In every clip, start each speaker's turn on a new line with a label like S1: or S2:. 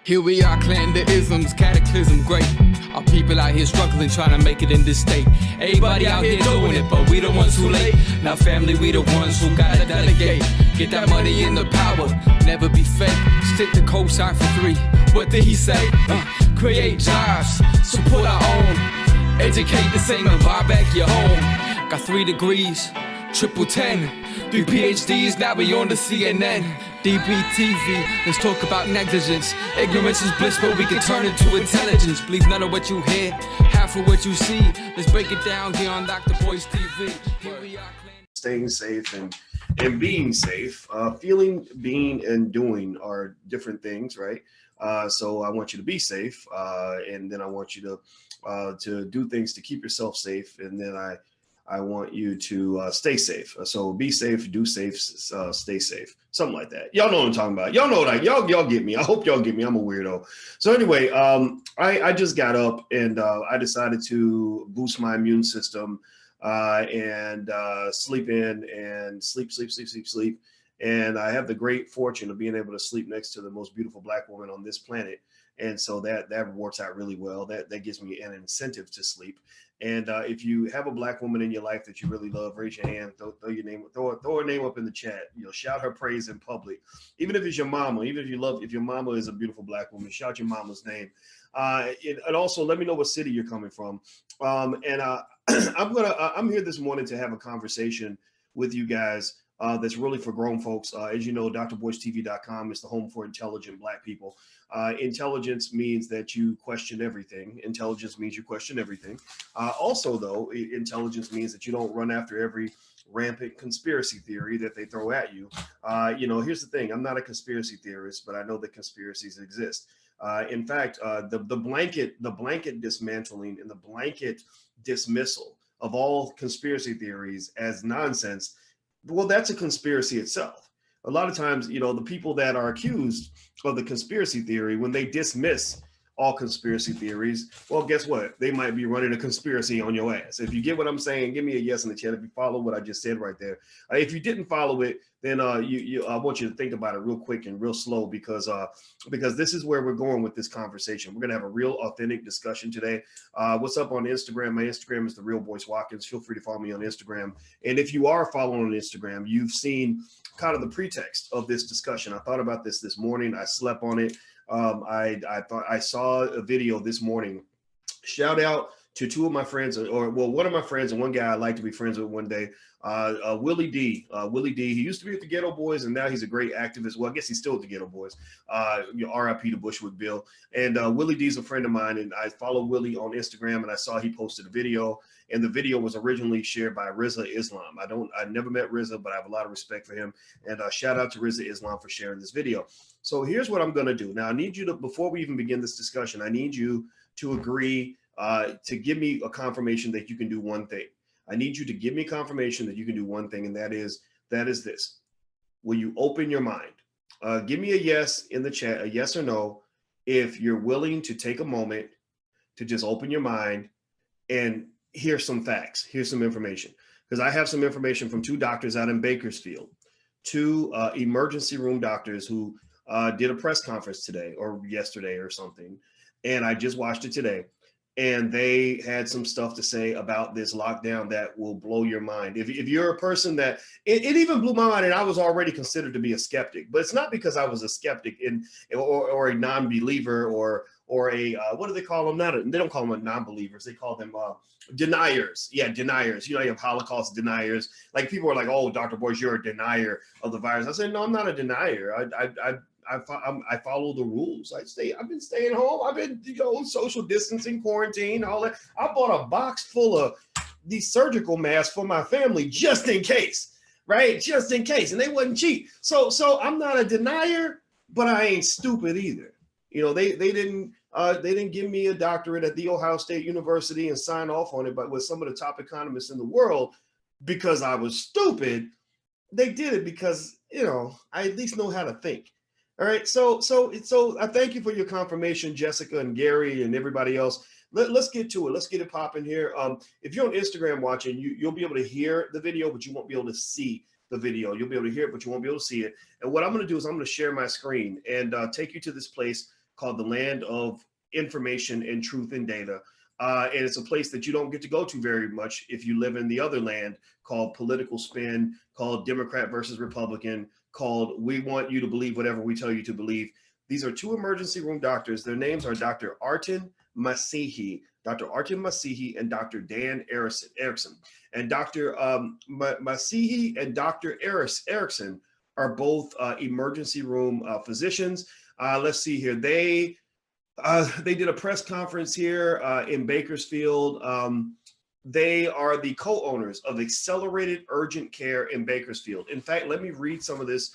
S1: Here we are, clan the isms, cataclysm, great. Our people out here struggling, trying to make it in this state. Everybody out here doing it, but we the ones too late. Now family, we the ones who gotta delegate. Get that money in the power, never be fake. Stick to cosign for 3. What did he say? Create jobs, support our own. Educate the same and buy back your home. Got 3 degrees, triple 10. 3 PhDs, now we on the CNN. DBTV, let's talk about negligence. Ignorance is bliss, but we can turn it to intelligence. Believe none of what you hear, half of what you see. Let's break it down here on Dr Boyce TV. Here we are.
S2: Staying safe and being safe. Feeling, being, and doing are different things, right? So I want you to be safe, and then I want you to do things to keep yourself safe, and then I want you to stay safe. So be safe, do safe, stay safe, something like that. Y'all know what I'm talking about. Y'all know that. Y'all get me. I hope y'all get me. I'm a weirdo. So anyway, I just got up and I decided to boost my immune system and sleep in and sleep. And I have the great fortune of being able to sleep next to the most beautiful Black woman on this planet. And so that works out really well. That gives me an incentive to sleep. And if you have a Black woman in your life that you really love, raise your hand, throw your name, throw her name up in the chat. Shout her praise in public. Even if it's your mama, even if your mama is a beautiful Black woman, shout your mama's name. And also let me know what city you're coming from. I'm here this morning to have a conversation with you guys that's really for grown folks. As you know, drboycetv.com is the home for intelligent Black people. Intelligence means that you question everything. Intelligence means you question everything. Also, though, intelligence means that you don't run after every rampant conspiracy theory that they throw at you. Here's the thing. I'm not a conspiracy theorist, but I know that conspiracies exist. In fact, the blanket dismantling and the blanket dismissal of all conspiracy theories as nonsense, well, that's a conspiracy itself. A lot of times, the people that are accused of the conspiracy theory, when they dismiss all conspiracy theories, well, guess what? They might be running a conspiracy on your ass. If you get what I'm saying, give me a yes in the chat if you follow what I just said right there. If you didn't follow it, then I want you to think about it real quick and real slow because this is where we're going with this conversation. We're going to have a real authentic discussion today. What's up on Instagram? My Instagram is The Real Boyce Watkins. Feel free to follow me on Instagram. And if you are following on Instagram, you've seen kind of the pretext of this discussion. I thought about this morning. I slept on it. I saw a video this morning. Shout out to 2 of my friends, one of my friends and one guy I'd like to be friends with one day, Willie D. Willie D. He used to be with the Ghetto Boys, and now he's a great activist. Well, I guess he's still with the Ghetto Boys. R.I.P. to Bushwick Bill. And Willie D. is a friend of mine, and I follow Willie on Instagram, and I saw he posted a video, and the video was originally shared by Rizza Islam. I never met Rizza, but I have a lot of respect for him. And shout out to Rizza Islam for sharing this video. So here's what I'm going to do. Now, I need you to, before we even begin this discussion, I need you to agree to give me a confirmation that you can do one thing. I need you to give me confirmation that you can do one thing, and that is this. Will you open your mind? Give me a yes in the chat, a yes or no, if you're willing to take a moment to just open your mind and hear some facts, hear some information. Because I have some information from 2 doctors out in Bakersfield, 2 emergency room doctors who did a press conference today or yesterday or something. And I just watched it today. And they had some stuff to say about this lockdown that will blow your mind. If you're a person that, it even blew my mind, and I was already considered to be a skeptic, but it's not because I was a skeptic or a non-believer or a, what do they call them? They don't call them non-believers. They call them deniers. Yeah, deniers. You have Holocaust deniers. Like people are like, oh, Dr. Boyce, you're a denier of the virus. I said, no, I'm not a denier. I follow the rules. I've been staying home. I've been, social distancing, quarantine, all that. I bought a box full of these surgical masks for my family just in case, right? Just in case. And they wasn't cheap. So I'm not a denier, but I ain't stupid either. They didn't give me a doctorate at The Ohio State University and sign off on it, but with some of the top economists in the world because I was stupid. They did it because, I at least know how to think. All right, so I thank you for your confirmation, Jessica and Gary and everybody else. Let's get to it. Let's get it popping here. If you're on Instagram watching, you'll be able to hear the video, but you won't be able to see the video. You'll be able to hear it, but you won't be able to see it. And what I'm going to do is I'm going to share my screen and take you to this place called the Land of Information and Truth and Data. And it's a place that you don't get to go to very much if you live in the other land, called political spin, called Democrat versus Republican, called we want you to believe whatever we tell you to believe. These are two emergency room doctors. Their names are Dr. Artin Masihi, and Dr. Dan Erickson. And Dr. Masihi and Dr. Erickson are both emergency room physicians. Let's see here. They did a press conference here in Bakersfield. They are the co-owners of Accelerated Urgent Care in Bakersfield. In fact, let me read some of this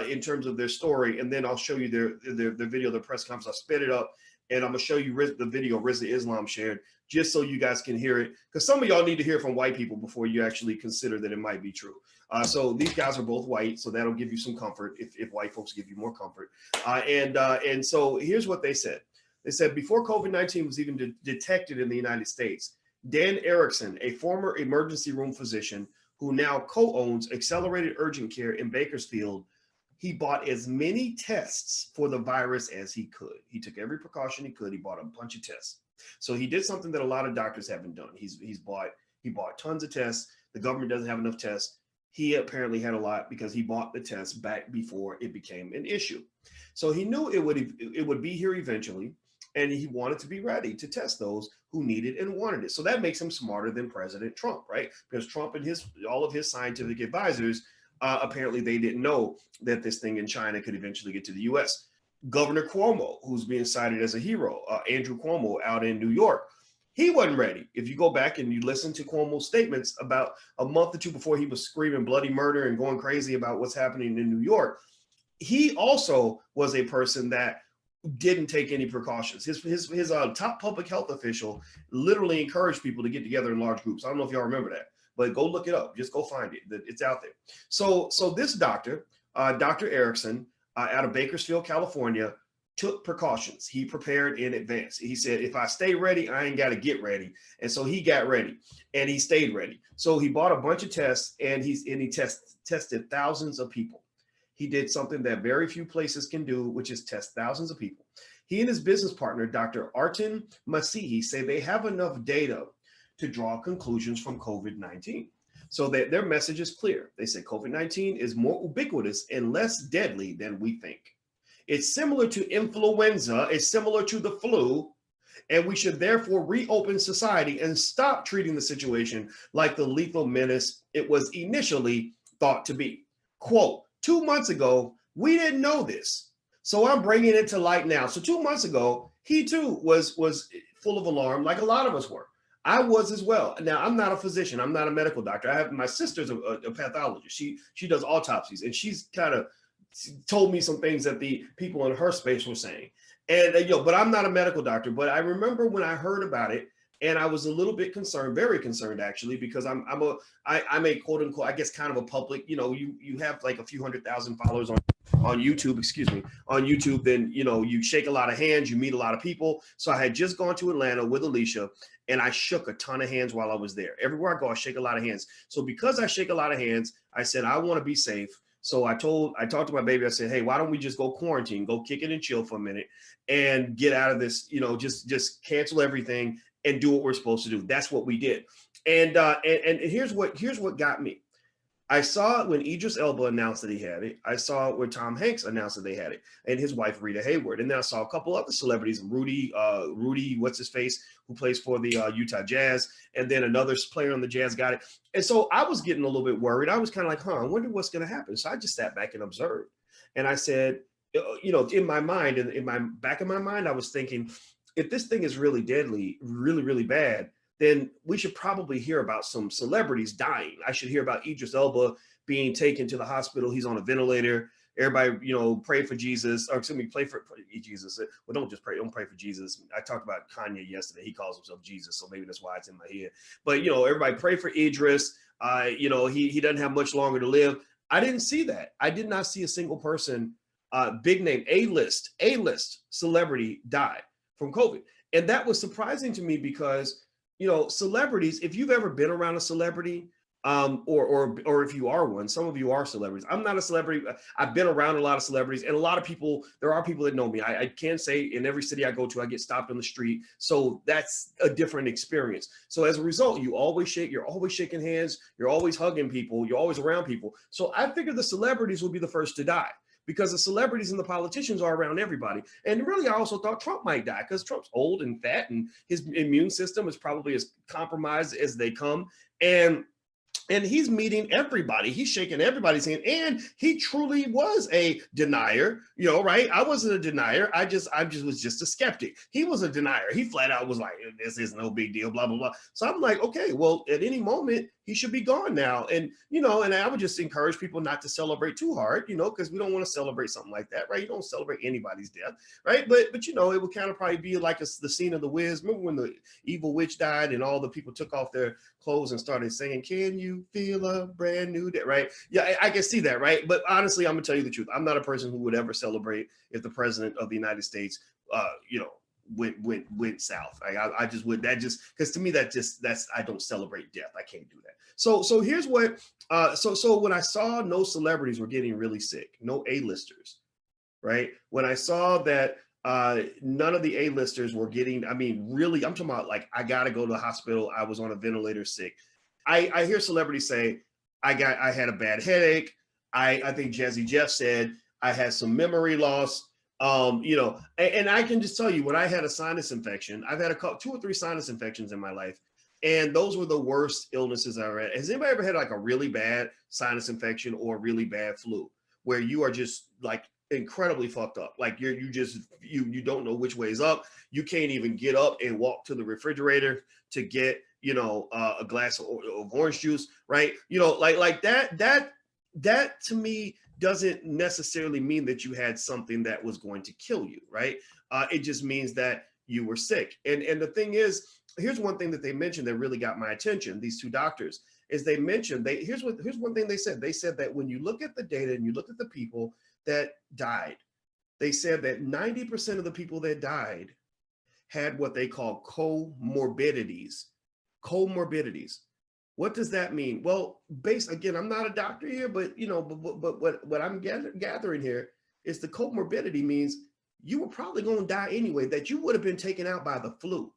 S2: in terms of their story, and then I'll show you their video, their press conference. I'll sped it up, and I'm gonna show you the video Rizza Islam shared, just so you guys can hear it, because some of y'all need to hear from white people before you actually consider that it might be true. So these guys are both white, so that'll give you some comfort if white folks give you more comfort. And so here's what they said. They said, before COVID-19 was even detected in the United States, Dan Erickson, a former emergency room physician who now co-owns Accelerated Urgent Care in Bakersfield, he bought as many tests for the virus as he could. He took every precaution he could. He bought a bunch of tests. So he did something that a lot of doctors haven't done. He bought tons of tests. The government doesn't have enough tests. He apparently had a lot because he bought the tests back before it became an issue. So he knew it would be here eventually, and he wanted to be ready to test those who needed and wanted it. So that makes him smarter than President Trump, right? Because Trump and all of his scientific advisors, apparently they didn't know that this thing in China could eventually get to the US. Governor Cuomo, who's being cited as a hero, Andrew Cuomo out in New York, he wasn't ready. If you go back and you listen to Cuomo's statements about a month or two before he was screaming bloody murder and going crazy about what's happening in New York, he also was a person that didn't take any precautions. His top public health official literally encouraged people to get together in large groups. I don't know if y'all remember that, but go look it up. Just go find it. It's out there. So this doctor, Dr. Erickson, out of Bakersfield, California, took precautions. He prepared in advance. He said, if I stay ready, I ain't got to get ready. And so he got ready and he stayed ready. So he bought a bunch of tests and he tested thousands of people. He did something that very few places can do, which is test thousands of people. He and his business partner, Dr. Artin Masihi, say they have enough data to draw conclusions from COVID-19. So that their message is clear. They say COVID-19 is more ubiquitous and less deadly than we think. It's similar to influenza, it's similar to the flu, and we should therefore reopen society and stop treating the situation like the lethal menace it was initially thought to be. Quote, 2 months ago, we didn't know this. So I'm bringing it to light now. So 2 months ago, he too was full of alarm, like a lot of us were. I was as well. Now, I'm not a physician. I'm not a medical doctor. My sister's a pathologist. She does autopsies, and she's kind of told me some things that the people in her space were saying. And but I'm not a medical doctor. But I remember when I heard about it, and I was a little bit concerned, very concerned actually, because I'm a quote unquote, I guess, kind of a public. You have like a few 100,000 followers on YouTube, on YouTube. Then you shake a lot of hands, you meet a lot of people. So I had just gone to Atlanta with Alicia, and I shook a ton of hands while I was there. Everywhere I go, I shake a lot of hands. So because I shake a lot of hands, I said I want to be safe. So I talked to my baby. I said, hey, why don't we just go quarantine, go kick it and chill for a minute, and get out of this? Just cancel everything and do what we're supposed to do. That's what we did. And here's what got me. I saw it when Idris Elba announced that he had it. I saw it when Tom Hanks announced that they had it, and his wife Rita Hayward. And then I saw a couple other celebrities, Rudy, what's his face, who plays for the Utah Jazz, and then another player on the Jazz got it. And so I was getting a little bit worried. I was kind of like, I wonder what's going to happen. So I just sat back and observed. And I said, in my mind, in my back of my mind, I was thinking, if this thing is really deadly, really, really bad, then we should probably hear about some celebrities dying. I should hear about Idris Elba being taken to the hospital. He's on a ventilator. Everybody, pray for Jesus, or excuse me, pray for Jesus. Well, don't just pray. Don't pray for Jesus. I talked about Kanye yesterday. He calls himself Jesus, so maybe that's why it's in my head. But, everybody pray for Idris. He doesn't have much longer to live. I didn't see that. I did not see a single person, big name, A-list celebrity die from COVID. And that was surprising to me because, celebrities, if you've ever been around a celebrity, or if you are one, some of you are celebrities. I'm not a celebrity. I've been around a lot of celebrities, and a lot of people, there are people that know me. I can say in every city I go to, I get stopped on the street. So that's a different experience. So as a result, you're always shaking hands, you're always hugging people, you're always around people. So I figured the celebrities will be the first to die, because the celebrities and the politicians are around everybody. And really, I also thought Trump might die, because Trump's old and fat, and his immune system is probably as compromised as they come. And he's meeting everybody. He's shaking everybody's hand. And he truly was a denier, right? I wasn't a denier. I was just a skeptic. He was a denier. He flat out was like, this is no big deal, blah, blah, blah. So I'm like, okay, well, at any moment, he should be gone now. And, and I would just encourage people not to celebrate too hard, because we don't want to celebrate something like that, right? You don't celebrate anybody's death, right? But it would kind of probably be like the scene of The Wiz. Remember when the evil witch died and all the people took off their clothes and started singing, "Can you feel a brand new day?" Right? Yeah, I can see that, right? But honestly, I'm gonna tell you the truth. I'm not a person who would ever celebrate if the president of the United States, went south. I just would, because to me that's I don't celebrate death. I can't do that. So here's what. So when I saw no celebrities were getting really sick, no A-listers, right? When I saw that none of the A-listers were getting, really, I'm talking about like, I got to go to the hospital. I was on a ventilator sick. I hear celebrities say, I had a bad headache. I think Jazzy Jeff said, I had some memory loss. And I can just tell you, when I had a sinus infection, I've had 2 or 3 sinus infections in my life. And those were the worst illnesses I ever had. Has anybody ever had like a really bad sinus infection or a really bad flu, where you are just like incredibly fucked up? Like you don't know which way is up. You can't even get up and walk to the refrigerator to get, a glass of orange juice, right? Like that to me doesn't necessarily mean that you had something that was going to kill you, right? It just means that you were sick. And the thing is, here's one thing that they mentioned that really got my attention, these 2 doctors, is they mentioned, here's one thing they said. They said that when you look at the data and you look at the people that died, they said that 90% of the people that died had what they call comorbidities. What does that mean? Well, again, I'm not a doctor here, but what I'm gathering here is the comorbidity means you were probably going to die anyway, that you would have been taken out by the flu.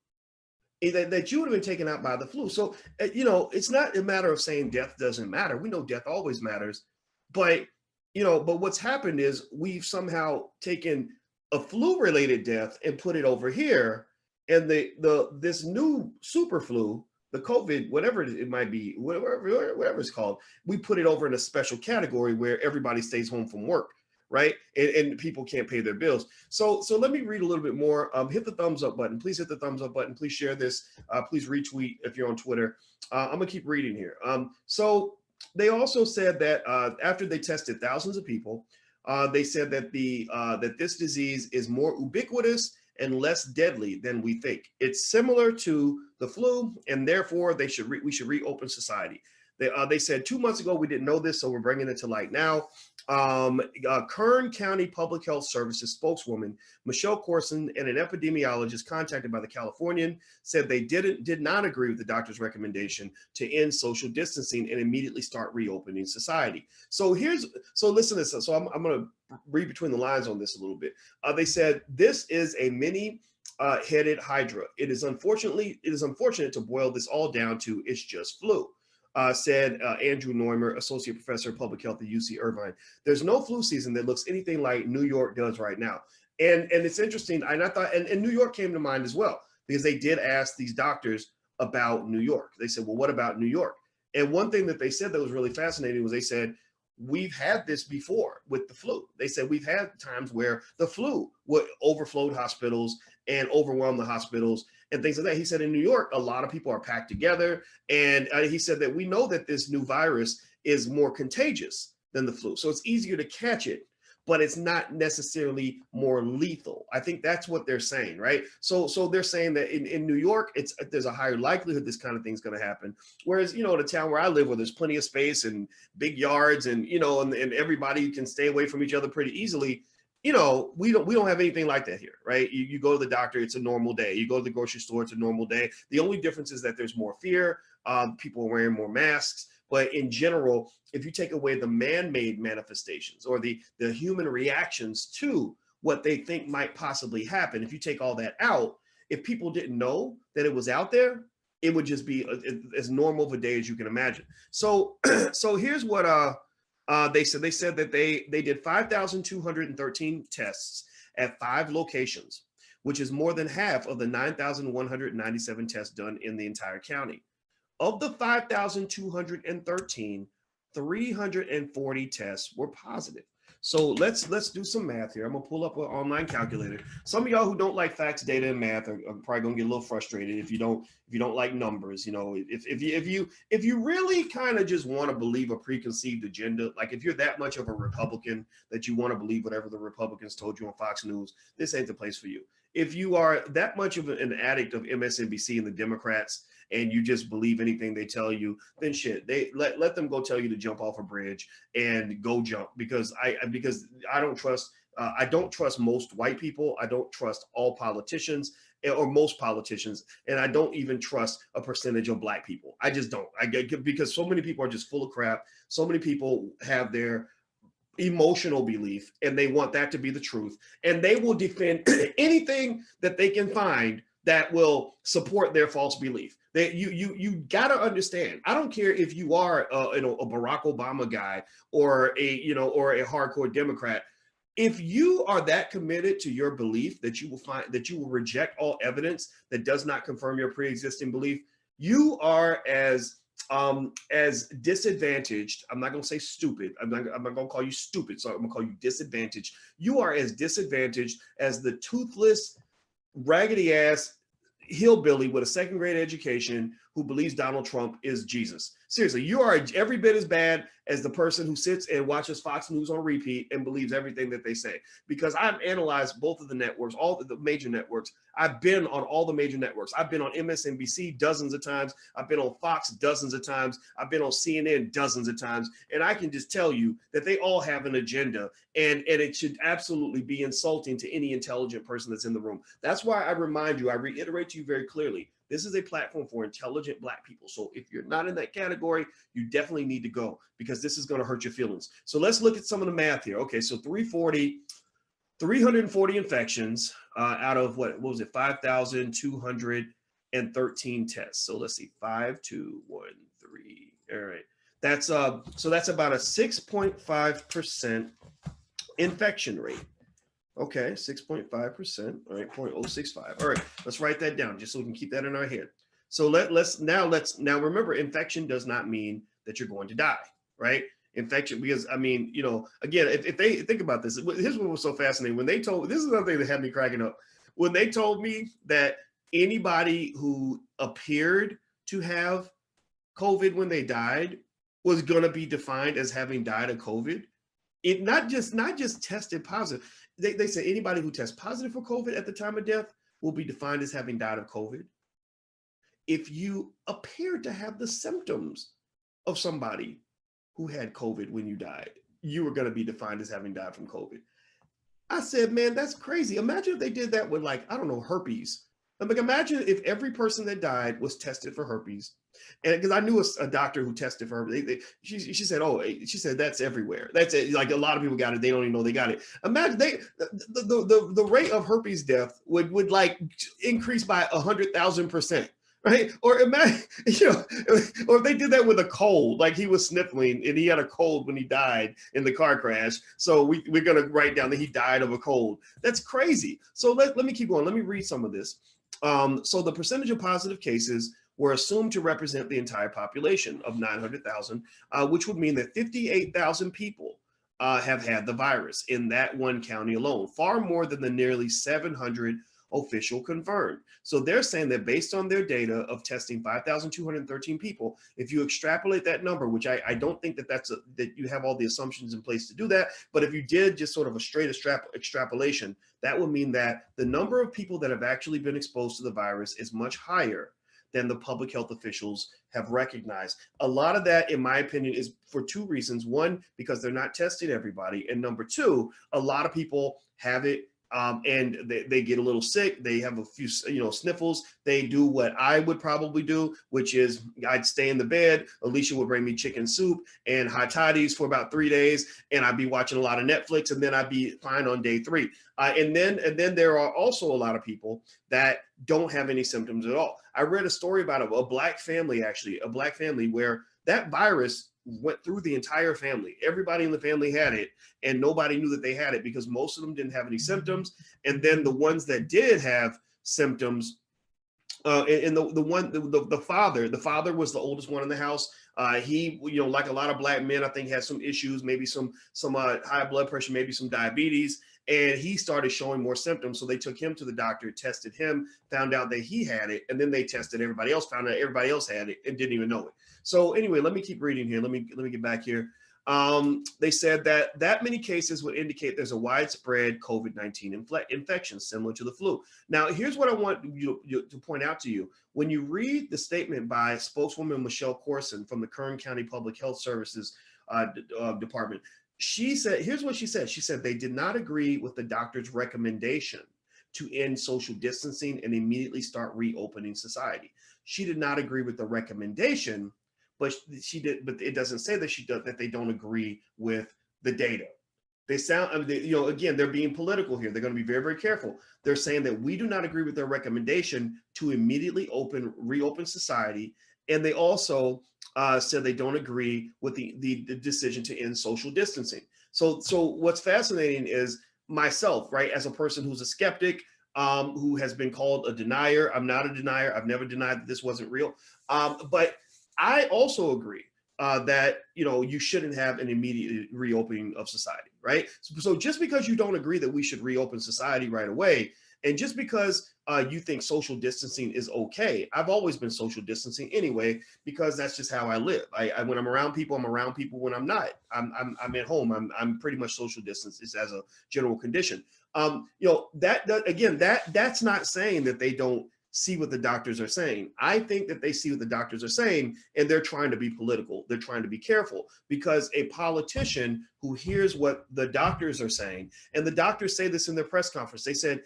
S2: That you would have been taken out by the flu. So, it's not a matter of saying death doesn't matter. We know death always matters. But what's happened is we've somehow taken a flu-related death and put it over here. And this new super flu, the COVID, whatever it might be, whatever it's called, we put it over in a special category where everybody stays home from work. Right? And people can't pay their bills. So let me read a little bit more. Hit the thumbs up button. Please hit the thumbs up button. Please share this. Please retweet if you're on Twitter. I'm gonna keep reading here. So they also said that after they tested thousands of people, they said that that this disease is more ubiquitous and less deadly than we think. It's similar to the flu, and therefore we should reopen society. They said 2 months ago we didn't know this, so we're bringing it to light now. Kern County Public Health Services spokeswoman Michelle Corson and an epidemiologist contacted by the Californian said they did not agree with the doctor's recommendation to end social distancing and immediately start reopening society. So listen to this. So I'm going to read between the lines on this a little bit. They said this is a many-headed hydra. It is unfortunate to boil this all down to it's just flu. Said Andrew Neumer, associate professor of public health at UC Irvine. There's no flu season that looks anything like New York does right now. And it's interesting. And I thought, and New York came to mind as well, because they did ask these doctors about New York. They said, well, what about New York? And one thing that they said that was really fascinating was they said, we've had this before with the flu. They said we've had times where the flu would overflow hospitals and overwhelm the hospitals and things like that. He said in New York, a lot of people are packed together. And he said that we know that this new virus is more contagious than the flu. So it's easier to catch it, but it's not necessarily more lethal. I think that's what they're saying, right? So they're saying that in New York, there's a higher likelihood this kind of thing's going to happen. Whereas, the town where I live, where there's plenty of space and big yards and, and everybody can stay away from each other pretty easily, we don't have anything like that here, right? You go to the doctor, it's a normal day. You go to the grocery store, it's a normal day. The only difference is that there's more fear. People are wearing more masks. But in general, if you take away the man-made manifestations or the human reactions to what they think might possibly happen, if you take all that out, if people didn't know that it was out there, it would just be as normal of a day as you can imagine. So, so here's what they said. They said that they did 5,213 tests at 5 locations, which is more than half of the 9,197 tests done in the entire county. Of the 5,213, 340 tests were positive. So let's do some math here. I'm gonna pull up an online calculator. Some of y'all who don't like facts, data, and math are probably gonna get a little frustrated if you don't like numbers. You know, if you really kind of just want to believe a preconceived agenda, like if you're that much of a Republican that you want to believe whatever the Republicans told you on Fox News, this ain't the place for you. If you are that much of an addict of MSNBC and the Democrats, and you just believe anything they tell you, then shit, they let them go tell you to jump off a bridge and go jump, because I don't trust most white people. I don't trust all politicians or most politicians, and I don't even trust a percentage of black people. I just don't. Because so many people are just full of crap. So many people have their emotional belief and they want that to be the truth, and they will defend anything that they can find that will support their false belief. That you gotta understand. I don't care if you are a Barack Obama guy or a hardcore Democrat. If you are that committed to your belief that you will reject all evidence that does not confirm your pre-existing belief, you are as disadvantaged. I'm not going to say stupid. I'm not going to call you stupid. So I'm going to call you disadvantaged. You are as disadvantaged as the toothless, raggedy ass hillbilly with a 2nd grade education who believes Donald Trump is Jesus. Seriously, you are every bit as bad as the person who sits and watches Fox News on repeat and believes everything that they say. Because I've analyzed both of the networks, all the major networks. I've been on all the major networks. I've been on MSNBC dozens of times. I've been on Fox dozens of times. I've been on CNN dozens of times. And I can just tell you that they all have an agenda, and it should absolutely be insulting to any intelligent person that's in the room. That's why I reiterate to you very clearly, this is a platform for intelligent black people. So if you're not in that category, you definitely need to go, because this is going to hurt your feelings. So let's look at some of the math here. Okay, so 340 infections out of what was it? 5,213 tests. So let's see, 5, 2, 1, 3. All right, that's so that's about a 6.5% infection rate. Okay, 6.5%. All right, 0.065. All right, let's write that down just so we can keep that in our head. So let's remember, infection does not mean that you're going to die, right? Infection, because I mean, again, if they think about this, here's what was so fascinating. When they told, this is another thing that had me cracking up. When they told me that anybody who appeared to have COVID when they died was going to be defined as having died of COVID, it not just tested positive. They said anybody who tests positive for COVID at the time of death will be defined as having died of COVID. If you appeared to have the symptoms of somebody who had COVID when you died, you were going to be defined as having died from COVID. I said, man, that's crazy. Imagine if they did that with, like, I don't know, herpes. Like, imagine if every person that died was tested for herpes. And because I knew a doctor who tested for herpes. She said, she said, that's everywhere. That's it. Like, a lot of people got it. They don't even know they got it. Imagine the rate of herpes death would like increase by 100,000%. Right? Or imagine, or if they did that with a cold, like he was sniffling and he had a cold when he died in the car crash. So we're going to write down that he died of a cold. That's crazy. So let me keep going. Let me read some of this. So the percentage of positive cases were assumed to represent the entire population of 900,000, which would mean that 58,000 people have had the virus in that one county alone, far more than the nearly 700 official confirmed. So they're saying that based on their data of testing 5,213 people, if you extrapolate that number, which I don't think that you have all the assumptions in place to do that, but if you did just sort of a straight extrapolation, that would mean that the number of people that have actually been exposed to the virus is much higher than the public health officials have recognized. A lot of that, in my opinion, is for 2 reasons. One, because they're not testing everybody. And number 2, a lot of people have it and they get a little sick. They have a few, sniffles. They do what I would probably do, which is I'd stay in the bed. Alicia would bring me chicken soup and hot toddies for about 3 days, and I'd be watching a lot of Netflix, and then I'd be fine on day 3. And then there are also a lot of people that don't have any symptoms at all. I read a story about a black family, where that virus went through the entire family. Everybody in the family had it, and nobody knew that they had it because most of them didn't have any symptoms. And then the ones that did have symptoms, and the father was the oldest one in the house. He, like a lot of black men, I think had some issues, maybe some high blood pressure, maybe some diabetes. And he started showing more symptoms. So they took him to the doctor, tested him, found out that he had it. And then they tested everybody else, found out everybody else had it and didn't even know it. So anyway, let me keep reading here. Let me get back here. They said that many cases would indicate there's a widespread COVID-19 infection similar to the flu. Now, here's what I want you to point out to you. When you read the statement by spokeswoman Michelle Corson from the Kern County Public Health Services Department, she said, here's what she said. She said they did not agree with the doctor's recommendation to end social distancing and immediately start reopening society. She did not agree with the recommendation, but it doesn't say that they don't agree with the data. They sound, again, they're being political here. They're going to be very, very careful. They're saying that we do not agree with their recommendation to immediately reopen society. And they also said they don't agree with the decision to end social distancing. So what's fascinating is myself, right, as a person who's a skeptic, who has been called a denier. I'm not a denier. I've never denied that this wasn't real. But I also agree that, you shouldn't have an immediate reopening of society, right? So just because you don't agree that we should reopen society right away, and just because you think social distancing is okay, I've always been social distancing anyway, because that's just how I live. When I'm around people, I'm around people. When I'm not, I'm at home. I'm pretty much social distance as a general condition. That's not saying that they don't see what the doctors are saying. I think that they see what the doctors are saying, and they're trying to be political. They're trying to be careful, because a politician who hears what the doctors are saying, and the doctors say this in their press conference, they said,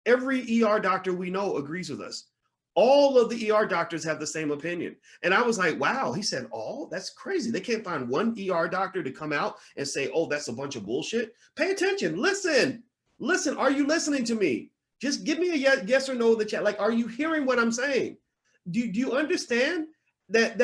S2: every ER doctor we know agrees with us. All of the ER doctors have the same opinion. And I was like, wow, he said all? That's crazy. They can't find one ER doctor to come out and say, oh, that's a bunch of bullshit. Pay attention. Listen, are you listening to me? Just give me a yes or no in the chat. Like, are you hearing what I'm saying? Do you understand that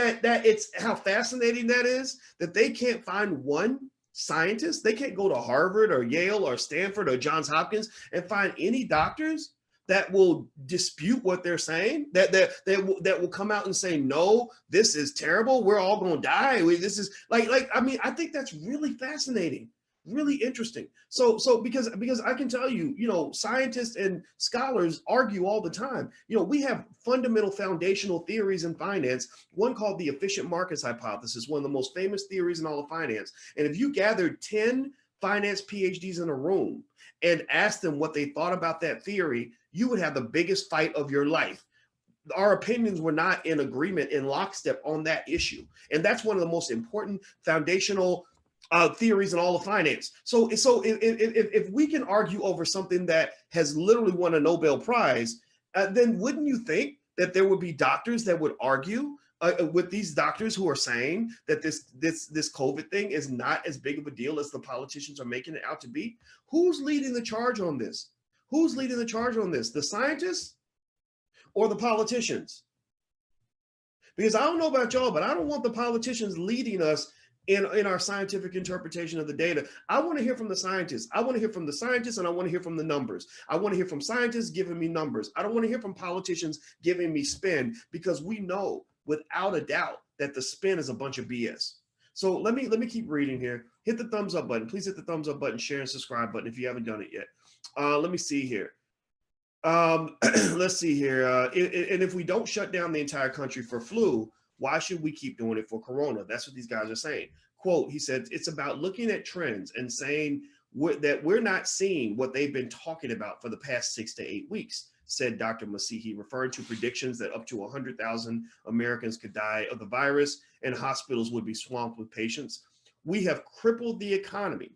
S2: it's how fascinating that is, that they can't find one scientist? They can't go to Harvard or Yale or Stanford or Johns Hopkins and find any doctors that will dispute what they're saying, that will come out and say, no, this is terrible. We're all going to die. This is I think that's really fascinating. Really interesting. So because I can tell you, scientists and scholars argue all the time. We have fundamental foundational theories in finance, one called the efficient markets hypothesis, one of the most famous theories in all of finance. And if you gathered 10 finance PhDs in a room and asked them what they thought about that theory, you would have the biggest fight of your life. Our opinions were not in agreement, in lockstep on that issue. And that's one of the most important foundational theories in all of finance. So if we can argue over something that has literally won a Nobel Prize, then wouldn't you think that there would be doctors that would argue with these doctors who are saying that this COVID thing is not as big of a deal as the politicians are making it out to be? Who's leading the charge on this? Who's leading the charge on this? The scientists or the politicians? Because I don't know about y'all, but I don't want the politicians leading us in our scientific interpretation of the data. I want to hear from the scientists. I want to hear from the scientists, and I want to hear from the numbers. I want to hear from scientists giving me numbers. I don't want to hear from politicians giving me spin, because we know without a doubt that the spin is a bunch of BS. So let me keep reading here. Hit the thumbs up button. Please hit the thumbs up button, share and subscribe button if you haven't done it yet. Let me see here. Let's see here. And if we don't shut down the entire country for flu, why should we keep doing it for corona? That's what these guys are saying. Quote, he said, it's about looking at trends and saying that we're not seeing what they've been talking about for the past 6 to 8 weeks, said Dr. Masihi, referring to predictions that up to 100,000 Americans could die of the virus and hospitals would be swamped with patients. We have crippled the economy.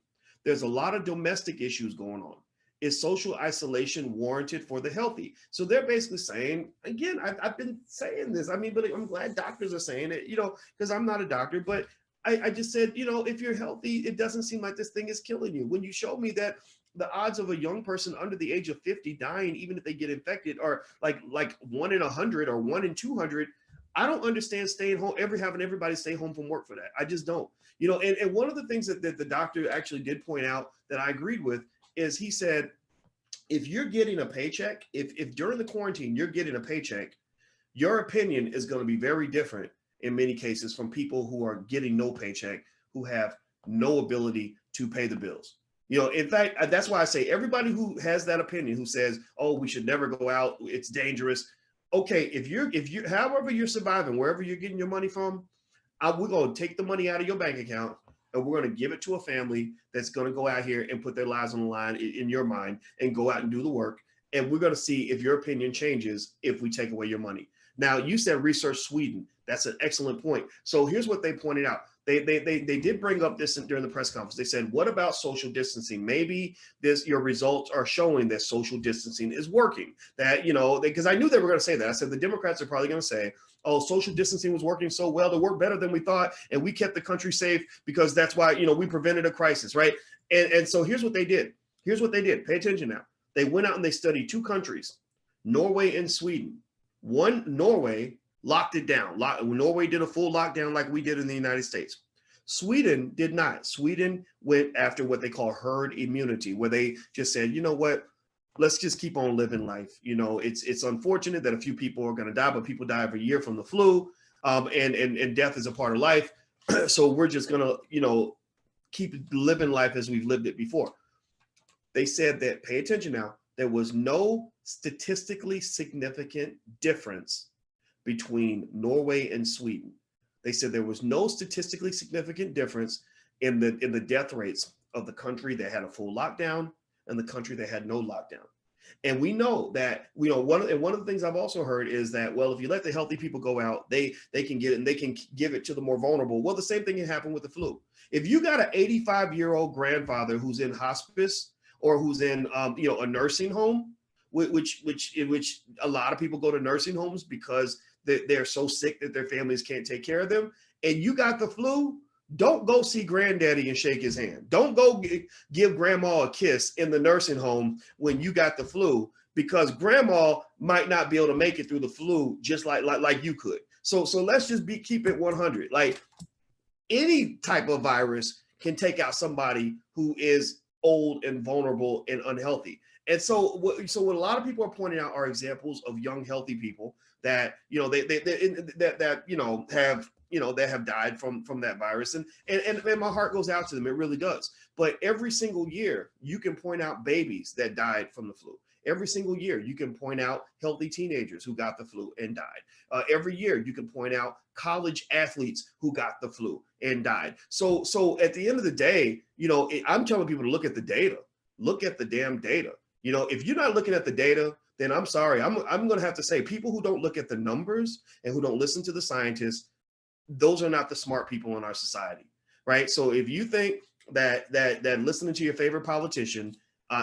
S2: There's a lot of domestic issues going on. is social isolation warranted for the healthy? So they're basically saying, again, I've been saying this. I mean, but I'm glad doctors are saying it, because I'm not a doctor, but I just said, if you're healthy, it doesn't seem like this thing is killing you. When you show me that the odds of a young person under the age of 50 dying, even if they get infected, are like 1 in 100 or 1 in 200, I don't understand staying home, having everybody stay home from work for that. I just don't. And one of the things that the doctor actually did point out that I agreed with is he said, if you're getting a paycheck, if during the quarantine you're getting a paycheck, your opinion is going to be very different in many cases from people who are getting no paycheck, who have no ability to pay the bills. In fact, that's why I say everybody who has that opinion, who says, oh, we should never go out, it's dangerous. Okay, if you however you're surviving, wherever you're getting your money from, we're going to take the money out of your bank account and we're going to give it to a family that's going to go out here and put their lives on the line in your mind and go out and do the work. And we're going to see if your opinion changes if we take away your money. Now, you said research Sweden. That's an excellent point. So here's what they pointed out. They did bring up this during the press conference. They said, what about social distancing? Maybe your results are showing that social distancing is working. That, because I knew they were going to say that. I said, the Democrats are probably going to say, oh, social distancing was working so well, it worked better than we thought, and we kept the country safe because that's why, we prevented a crisis, right? And so here's what they did. Pay attention now. They went out and they studied 2 countries, Norway and Sweden. Norway locked it down. Norway did a full lockdown like we did in the United States. Sweden did not. Sweden went after what they call herd immunity, where they just said, you know what, let's just keep on living life. It's unfortunate that a few people are going to die, but people die every year from the flu, and death is a part of life. So we're just going to, keep living life as we've lived it before. They said that, pay attention now, there was no statistically significant difference between Norway and Sweden. They said there was no statistically significant difference in the death rates of the country that had a full lockdown and the country that had no lockdown. And we know that, one of the things I've also heard is that, well, if you let the healthy people go out, they can get it and they can give it to the more vulnerable. Well, the same thing can happen with the flu. If you got an 85-year-old grandfather who's in hospice or who's in, a nursing home, which a lot of people go to nursing homes because they're so sick that their families can't take care of them, and you got the flu, don't go see granddaddy and shake his hand. Don't go give grandma a kiss in the nursing home when you got the flu, because grandma might not be able to make it through the flu just like you could. So let's just keep it 100. Like, any type of virus can take out somebody who is old and vulnerable and unhealthy. And so what a lot of people are pointing out are examples of young, healthy people that, that have died from that virus. And my heart goes out to them. It really does. But every single year you can point out babies that died from the flu. Every single year you can point out healthy teenagers who got the flu and died. Every year you can point out college athletes who got the flu and died. So at the end of the day, I'm telling people to look at the data. Look at the damn data. If you're not looking at the data, then I'm sorry. I'm going to have to say, people who don't look at the numbers and who don't listen to the scientists, those are not the smart people in our society, right? So if you think that listening to your favorite politician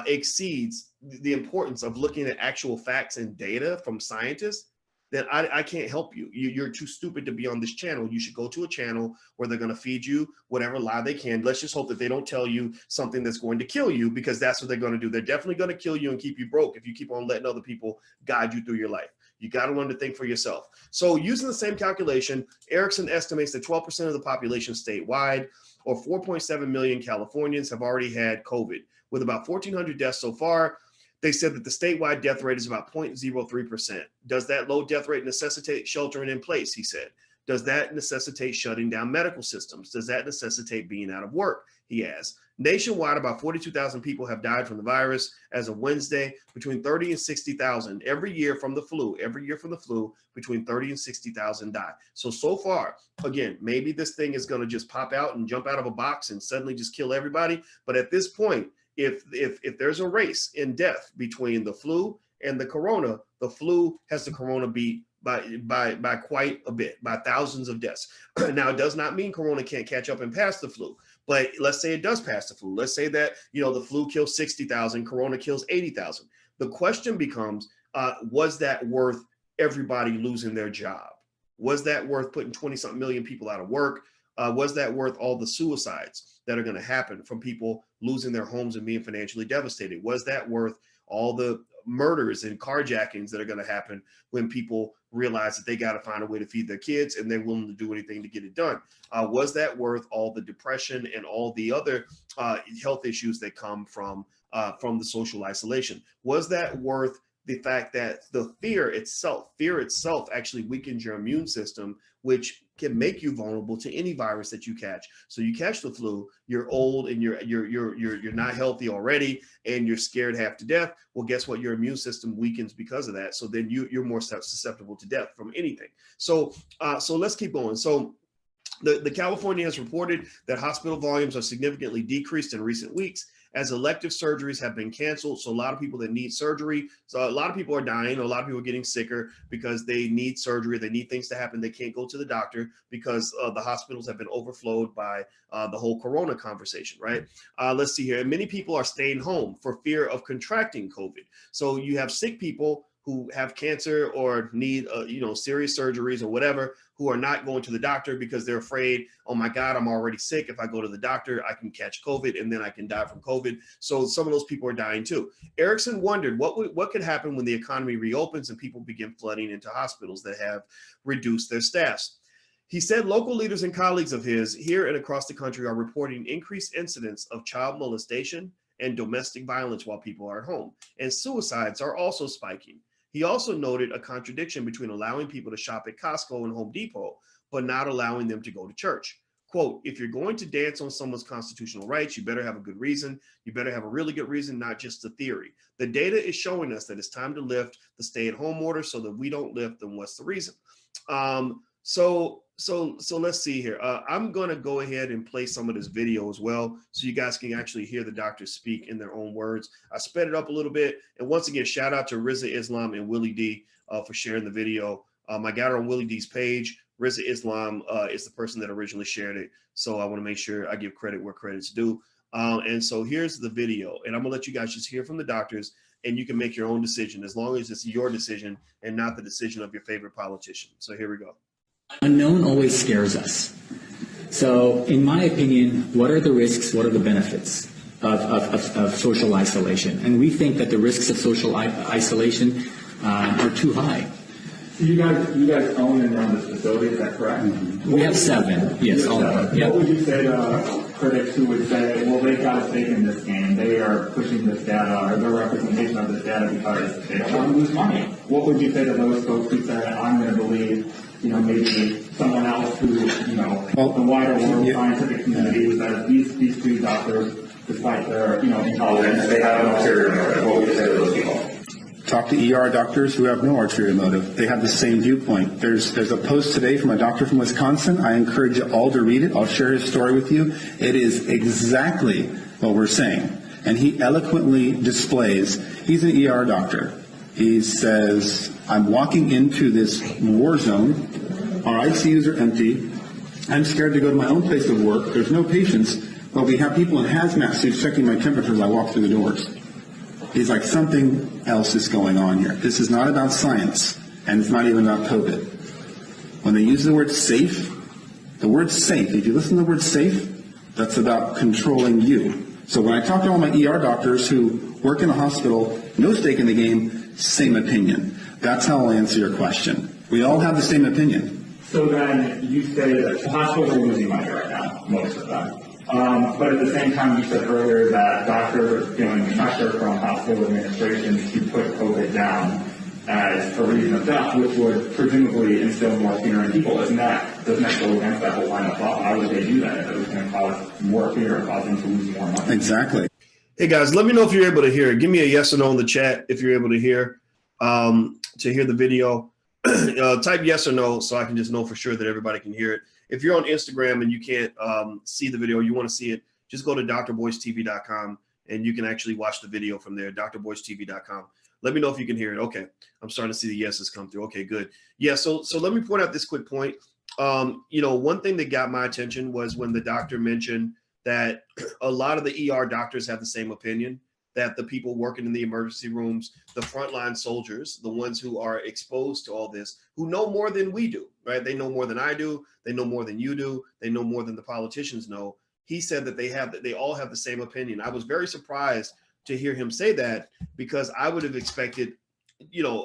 S2: exceeds the importance of looking at actual facts and data from scientists, then I can't help you. You're too stupid to be on this channel. You should go to a channel where they're going to feed you whatever lie they can. Let's just hope that they don't tell you something that's going to kill you, because that's what they're going to do. They're definitely going to kill you and keep you broke if you keep on letting other people guide you through your life. You got to learn to think for yourself. So using the same calculation, Erickson estimates that 12% of the population statewide, or 4.7 million Californians, have already had COVID, with about 1,400 deaths so far. They said that the statewide death rate is about 0.03%. Does that low death rate necessitate sheltering in place? He said. Does that necessitate shutting down medical systems? Does that necessitate being out of work? He asked. Nationwide, about 42,000 people have died from the virus as of Wednesday, between 30 and 60,000 every year from the flu. Every year from the flu, between 30 and 60,000 die. So far, again, maybe this thing is going to just pop out and jump out of a box and suddenly just kill everybody. But at this point, if there's a race in death between the flu and the corona, the flu has the corona beat by quite a bit, by thousands of deaths. Now, it does not mean corona can't catch up and pass the flu, But let's say it does pass the flu. Let's say that, the flu kills 60,000, corona kills 80,000. The question becomes, was that worth everybody losing their job? Was that worth putting 20-something million people out of work? Was that worth all the suicides that are going to happen from people losing their homes and being financially devastated? Was that worth all the murders and carjackings that are going to happen when people realize that they got to find a way to feed their kids and they're willing to do anything to get it done? Was that worth all the depression and all the other health issues that come from the social isolation? Was that worth the fact that the fear itself actually weakens your immune system, which can make you vulnerable to any virus that you catch? So you catch the flu, you're old and you're not healthy already, and you're scared half to death. Well, guess what? Your immune system weakens because of that. So then you're more susceptible to death from anything. So let's keep going. So the California has reported that hospital volumes are significantly decreased in recent weeks as elective surgeries have been canceled. So a lot of people that need surgery, so a lot of people are dying, a lot of people are getting sicker because they need surgery, they need things to happen, they can't go to the doctor because the hospitals have been overflowed by the whole corona conversation, right? Let's see here. And many people are staying home for fear of contracting COVID. So you have sick people who have cancer or need, serious surgeries or whatever, who are not going to the doctor because they're afraid, oh my God, I'm already sick. If I go to the doctor, I can catch COVID and then I can die from COVID. So some of those people are dying too. Erickson wondered what could happen when the economy reopens and people begin flooding into hospitals that have reduced their staffs. He said local leaders and colleagues of his here and across the country are reporting increased incidents of child molestation and domestic violence while people are at home. And suicides are also spiking. He also noted a contradiction between allowing people to shop at Costco and Home Depot, but not allowing them to go to church. Quote, if you're going to dance on someone's constitutional rights, you better have a good reason. You better have a really good reason, not just a theory. The data is showing us that it's time to lift the stay-at-home order. So that we don't lift, then what's the reason? So let's see here. I'm going to go ahead and play some of this video as well, so you guys can actually hear the doctors speak in their own words. I sped it up a little bit. And once again, shout out to Rizza Islam and Willie D for sharing the video. I got it on Willie D's page. Rizza Islam is the person that originally shared it. So I want to make sure I give credit where credit's due. And so here's the video, and I'm gonna let you guys just hear from the doctors, and you can make your own decision as long as it's your decision and not the decision of your favorite politician. So here we go.
S3: Unknown always scares us. So in my opinion, what are the risks, what are the benefits of social isolation? And we think that the risks of social isolation are too high.
S4: So you guys own and run this facility, is that correct?
S3: Mm-hmm. We have 7, yes. All of them. Yep.
S4: What would you say to critics who would say, well, they got a stake in this game, they are pushing this data or their representation of this data because they don't want to lose money? What would you say to those folks who say, I'm going to believe, maybe someone else who, the wider world scientific community who says these 3 doctors, despite their, intolerance, they have an ulterior motive? What would you say to those people?
S5: Talk to ER doctors who have no ulterior motive. They have the same viewpoint. There's a post today from a doctor from Wisconsin. I encourage you all to read it. I'll share his story with you. It is exactly what we're saying. And he eloquently displays, he's an ER doctor. He says, I'm walking into this war zone. Our ICUs are empty. I'm scared to go to my own place of work. There's no patients, but we have people in hazmat suits checking my temperature as I walk through the doors. He's like, something else is going on here. This is not about science, and it's not even about COVID. When they use the word safe, if you listen to the word safe, that's about controlling you. So when I talk to all my ER doctors who work in a hospital, no stake in the game, same opinion. That's how I'll answer your question. We all have the same opinion.
S4: So then you say that the hospitals are losing money right now, most of them. But at the same time, you said earlier that doctors are feeling pressure from hospital administrations to put COVID down as a reason of death, which would presumably instill more fear in people. Doesn't that go against that whole line of thought? Why would they do that if it was going to cause more fear and cause them to lose more money?
S5: Exactly.
S2: Hey guys, let me know if you're able to hear. Give me a yes or no in the chat if you're able to hear the video. Type yes or no so I can just know for sure that everybody can hear it. If you're on Instagram and you can't see the video, you want to see it, just go to drboycetv.com and you can actually watch the video from there, drboycetv.com. Let me know if you can hear it. Okay, I'm starting to see the yeses come through. Okay, good. Yeah, so let me point out this quick point. One thing that got my attention was when the doctor mentioned that a lot of the ER doctors have the same opinion, that the people working in the emergency rooms, the frontline soldiers, the ones who are exposed to all this, who know more than we do, right? They know more than I do. They know more than you do. They know more than the politicians know. He said that they all have the same opinion. I was very surprised to hear him say that, because I would have expected,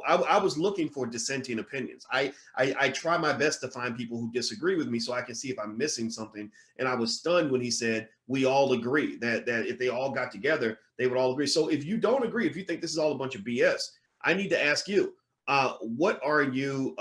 S2: I was looking for dissenting opinions. I try my best to find people who disagree with me so I can see if I'm missing something. And I was stunned when he said, we all agree, that if they all got together, they would all agree. So if you don't agree, if you think this is all a bunch of BS, I need to ask you, what are you,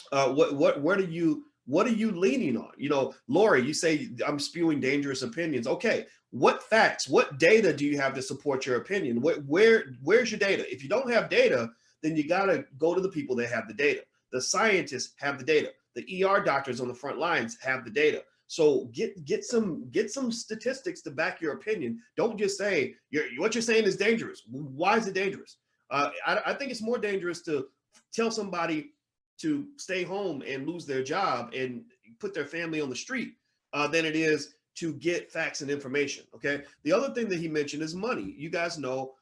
S2: what are you leaning on? Lori, you say I'm spewing dangerous opinions. Okay. What facts, what data do you have to support your opinion? Where's your data? If you don't have data, then you got to go to the people that have the data. The scientists have the data. The ER doctors on the front lines have the data. So get some statistics to back your opinion. Don't just say what you're saying is dangerous. Why is it dangerous? I think it's more dangerous to tell somebody to stay home and lose their job and put their family on the street than it is to get facts and information. Okay. The other thing that he mentioned is money. You guys know,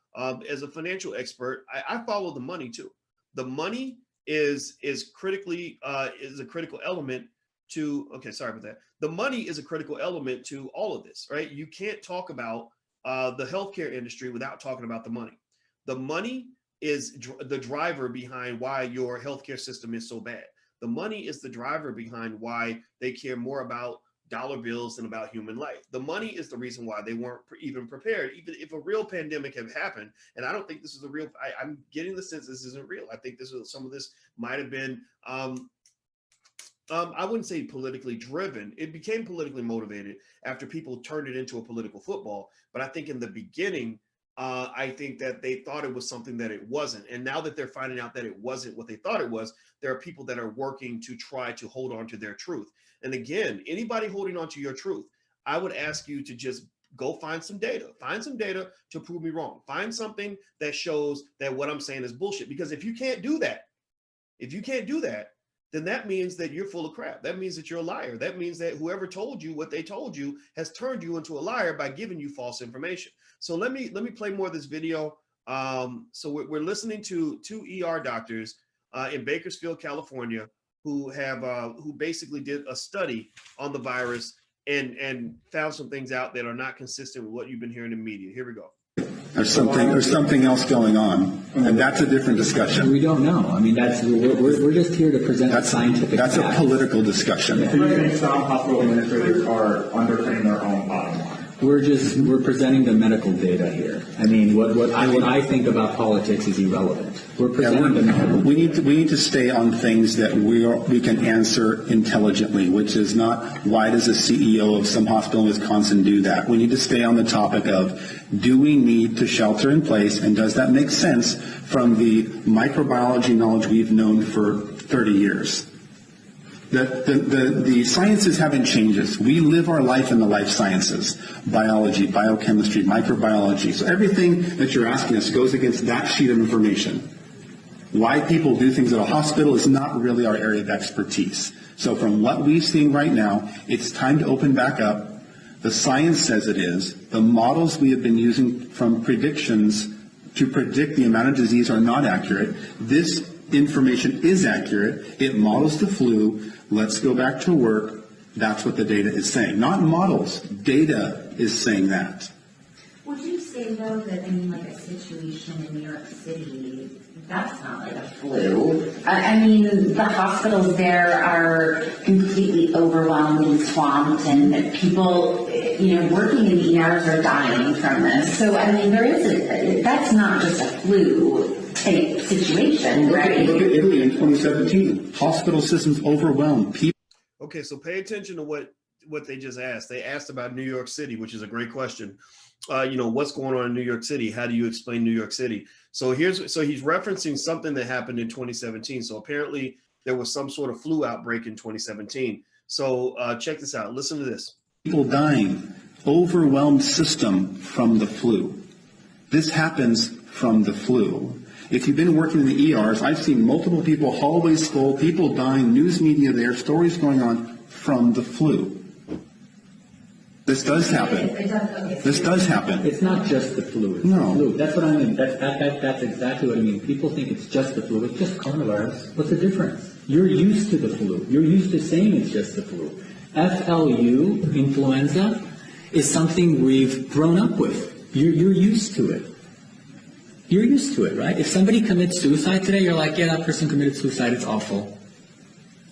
S2: as a financial expert, I follow the money too. The money is a critical element to, okay, sorry about that. The money is a critical element to all of this, right? You can't talk about the healthcare industry without talking about the money. The money is the driver behind why your healthcare system is so bad. The money is the driver behind why they care more about dollar bills than about human life. The money is the reason why they weren't even prepared, even if a real pandemic had happened. And I don't think this is a real, I'm getting the sense this isn't real. I think some of this might have been, I wouldn't say politically driven. It became politically motivated after people turned it into a political football. But I think in the beginning, I think that they thought it was something that it wasn't. And now that they're finding out that it wasn't what they thought it was, there are people that are working to try to hold on to their truth. And again, anybody holding on to your truth, I would ask you to just go find some data. Find some data to prove me wrong. Find something that shows that what I'm saying is bullshit. Because if you can't do that, then that means that you're full of crap. That means that you're a liar. That means that whoever told you what they told you has turned you into a liar by giving you false information. So let me play more of this video. So we're listening to two ER doctors in Bakersfield, California, who basically did a study on the virus and found some things out that are not consistent with what you've been hearing in media. Here we go.
S5: There's something else going on, and that's a different discussion.
S3: We don't know. I mean, we're just here to present scientific
S5: That's
S3: facts.
S5: a political discussion.
S4: So you think some hospital administrators are undercutting their own bottom line?
S3: We're presenting the medical data here. I mean, what I think about politics is irrelevant. We're presenting the medical.
S5: We need to stay on things that we can answer intelligently, which is not why does a CEO of some hospital in Wisconsin do that. We need to stay on the topic of, do we need to shelter in place, and does that make sense from the microbiology knowledge we've known for 30 years? The sciences haven't changed. We live our life in the life sciences, biology, biochemistry, microbiology. So everything that you're asking us goes against that sheet of information. Why people do things at a hospital is not really our area of expertise. So from what we've seen right now, it's time to open back up. The science says it is. The models we have been using from predictions to predict the amount of disease are not accurate. This information is accurate. It models the flu. Let's go back to work. That's what the data is saying. Not models. Data is saying that.
S6: Would you say, though, that like a situation in New York City, that's not like a flu? I mean, the hospitals there are completely overwhelmed and swamped, and people, working in ERs are dying from this. So, I mean, that's not just a flu type situation, right?
S5: Look at Italy in 2017. Hospital systems overwhelmed.
S2: Okay, so pay attention to what they just asked. They asked about New York City, which is a great question. What's going on in New York City? How do you explain New York City? So he's referencing something that happened in 2017. So apparently there was some sort of flu outbreak in 2017. So check this out. Listen to this.
S5: People dying, overwhelmed system from the flu. This happens from the flu. If you've been working in the ERs, I've seen multiple people, hallways full, people dying, news media there, stories going on from the flu. This does happen.
S6: It does, okay.
S5: This does happen.
S3: It's not just the flu. It's
S5: No.
S3: the flu. That's what I mean. That's exactly what I mean. People think it's just the flu. It's just coronavirus. What's the difference? You're used to the flu. You're used to saying it's just the flu. FLU, influenza, is something we've grown up with. You're used to it. You're used to it, right? If somebody commits suicide today, you're like, yeah, that person committed suicide. It's awful.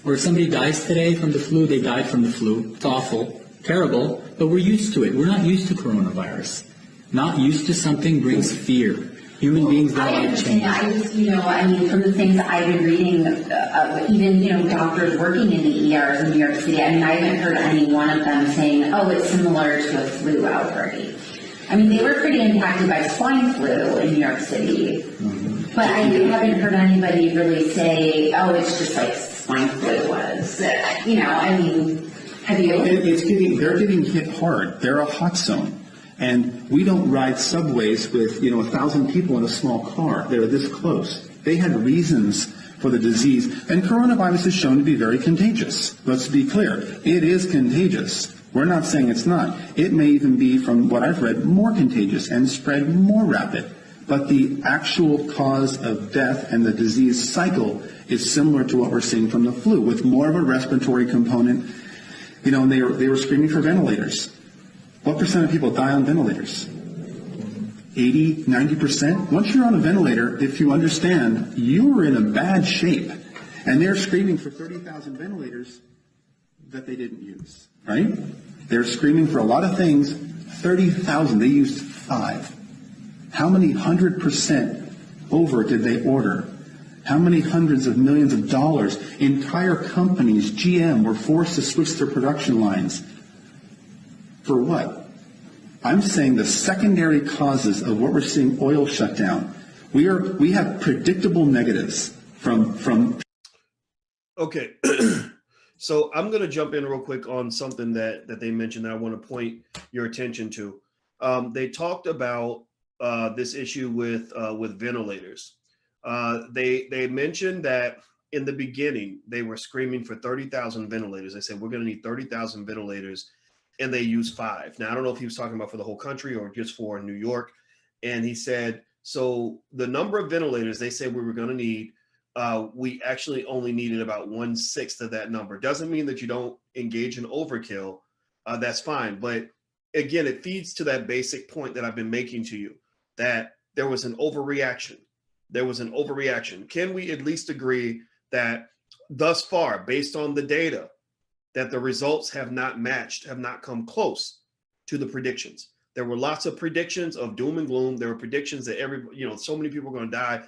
S3: Or if somebody dies today from the flu, they died from the flu. It's awful. Terrible. But we're used to it. We're not used to coronavirus. Not used to something brings fear. Human beings don't
S6: I
S3: like
S6: understand.
S3: change.
S6: I mean, from the things I've been reading, even, doctors working in the ERs in New York City, I mean, I haven't heard any one of them saying, oh, it's similar to a flu outbreak. I mean, they were pretty impacted by swine flu in New York City. Mm-hmm. But I haven't heard anybody really say, oh, it's just like swine flu was. I mean, have you?
S5: They're getting hit hard. They're a hot zone. And we don't ride subways with, 1,000 people in a small car. They're this close. They had reasons for the disease. And coronavirus is shown to be very contagious. Let's be clear. It is contagious. We're not saying it's not. It may even be, from what I've read, more contagious and spread more rapid. But the actual cause of death and the disease cycle is similar to what we're seeing from the flu, with more of a respiratory component. And they were screaming for ventilators. What percent of people die on ventilators? 80, 90%? Once you're on a ventilator, if you understand, you're in a bad shape. And they're screaming for 30,000 ventilators that they didn't use, right? They're screaming for a lot of things. 30,000, they used 5. How many 100% over did they order? How many hundreds of millions of dollars? Entire companies, GM, were forced to switch their production lines. For what? I'm saying the secondary causes of what we're seeing, oil shutdown. We have predictable negatives from.
S2: Okay. So I'm going to jump in real quick on something that they mentioned that I want to point your attention to. They talked about this issue with ventilators. They mentioned that in the beginning, they were screaming for 30,000 ventilators. They said, we're going to need 30,000 ventilators. And they used 5. Now, I don't know if he was talking about for the whole country or just for New York. And he said, so the number of ventilators they said we were going to need, we actually only needed about 1/6 of that number. Doesn't mean that you don't engage in overkill. That's fine. But again, it feeds to that basic point that I've been making to you, that there was an overreaction. There was an overreaction. Can we at least agree that thus far, based on the data, that the results have not matched, have not come close to the predictions? There were lots of predictions of doom and gloom. There were predictions that so many people are going to die.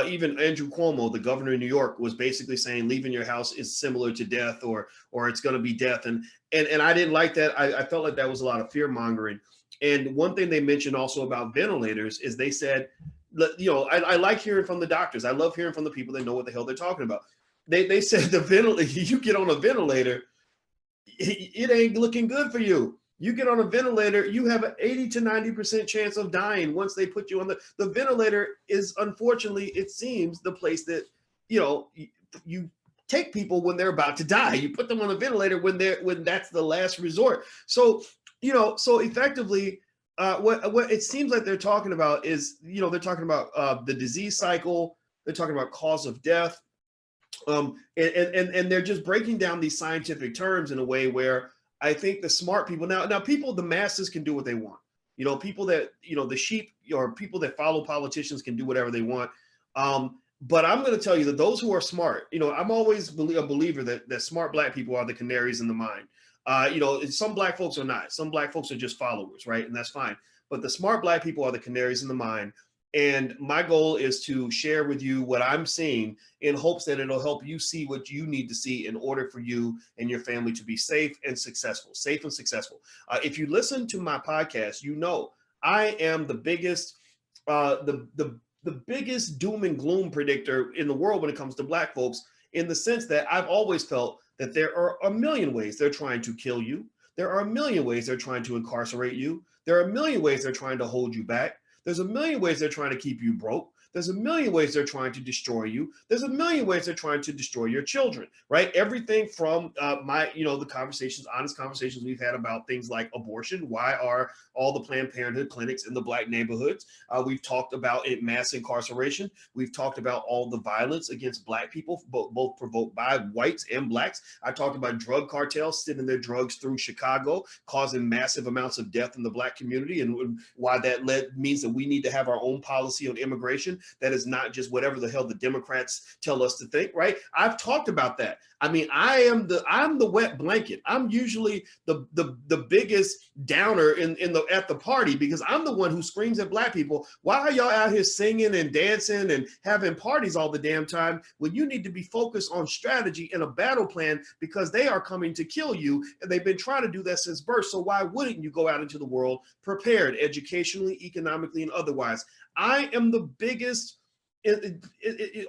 S2: Even Andrew Cuomo, the governor of New York, was basically saying leaving your house is similar to death, or it's going to be death. And I didn't like that. I felt like that was a lot of fear mongering. And one thing they mentioned also about ventilators is they said, I like hearing from the doctors. I love hearing from the people that know what the hell they're talking about. They said the ventilator, you get on a ventilator, it ain't looking good for you. You get on a ventilator, you have an 80 to 90% chance of dying once they put you on the ventilator. Is, unfortunately, it seems, the place that, you take people when they're about to die. You put them on a ventilator when that's the last resort. So, so effectively, what it seems like they're talking about is, they're talking about the disease cycle. They're talking about cause of death. And they're just breaking down these scientific terms in a way where I think the smart people now people, the masses can do what they want. People that, the sheep or people that follow politicians can do whatever they want. But I'm going to tell you that those who are smart, I'm always a believer that smart Black people are the canaries in the mine. Some Black folks are not. Some Black folks are just followers, right? And that's fine. But the smart Black people are the canaries in the mine. And my goal is to share with you what I'm seeing in hopes that it'll help you see what you need to see in order for you and your family to be safe and successful. If you listen to my podcast, I am the biggest, the biggest doom and gloom predictor in the world when it comes to Black folks, in the sense that I've always felt that there are a million ways they're trying to kill you. There are a million ways they're trying to incarcerate you. There are a million ways they're trying to hold you back. There's a million ways they're trying to keep you broke. There's a million ways they're trying to destroy you. There's a million ways they're trying to destroy your children, right? Everything from the conversations, honest conversations we've had about things like abortion. Why are all the Planned Parenthood clinics in the Black neighborhoods? We've talked about mass incarceration. We've talked about all the violence against Black people, both provoked by whites and Blacks. I talked about drug cartels sending their drugs through Chicago, causing massive amounts of death in the Black community, and why that means that we need to have our own policy on immigration that is not just whatever the hell the Democrats tell us to think, right? I've talked about that. I mean, I'm the wet blanket. I'm usually the biggest downer at the party, because I'm the one who screams at Black people, why are y'all out here singing and dancing and having parties all the damn time when you need to be focused on strategy and a battle plan, because they are coming to kill you, and they've been trying to do that since birth. So why wouldn't you go out into the world prepared educationally, economically, and otherwise? I am the biggest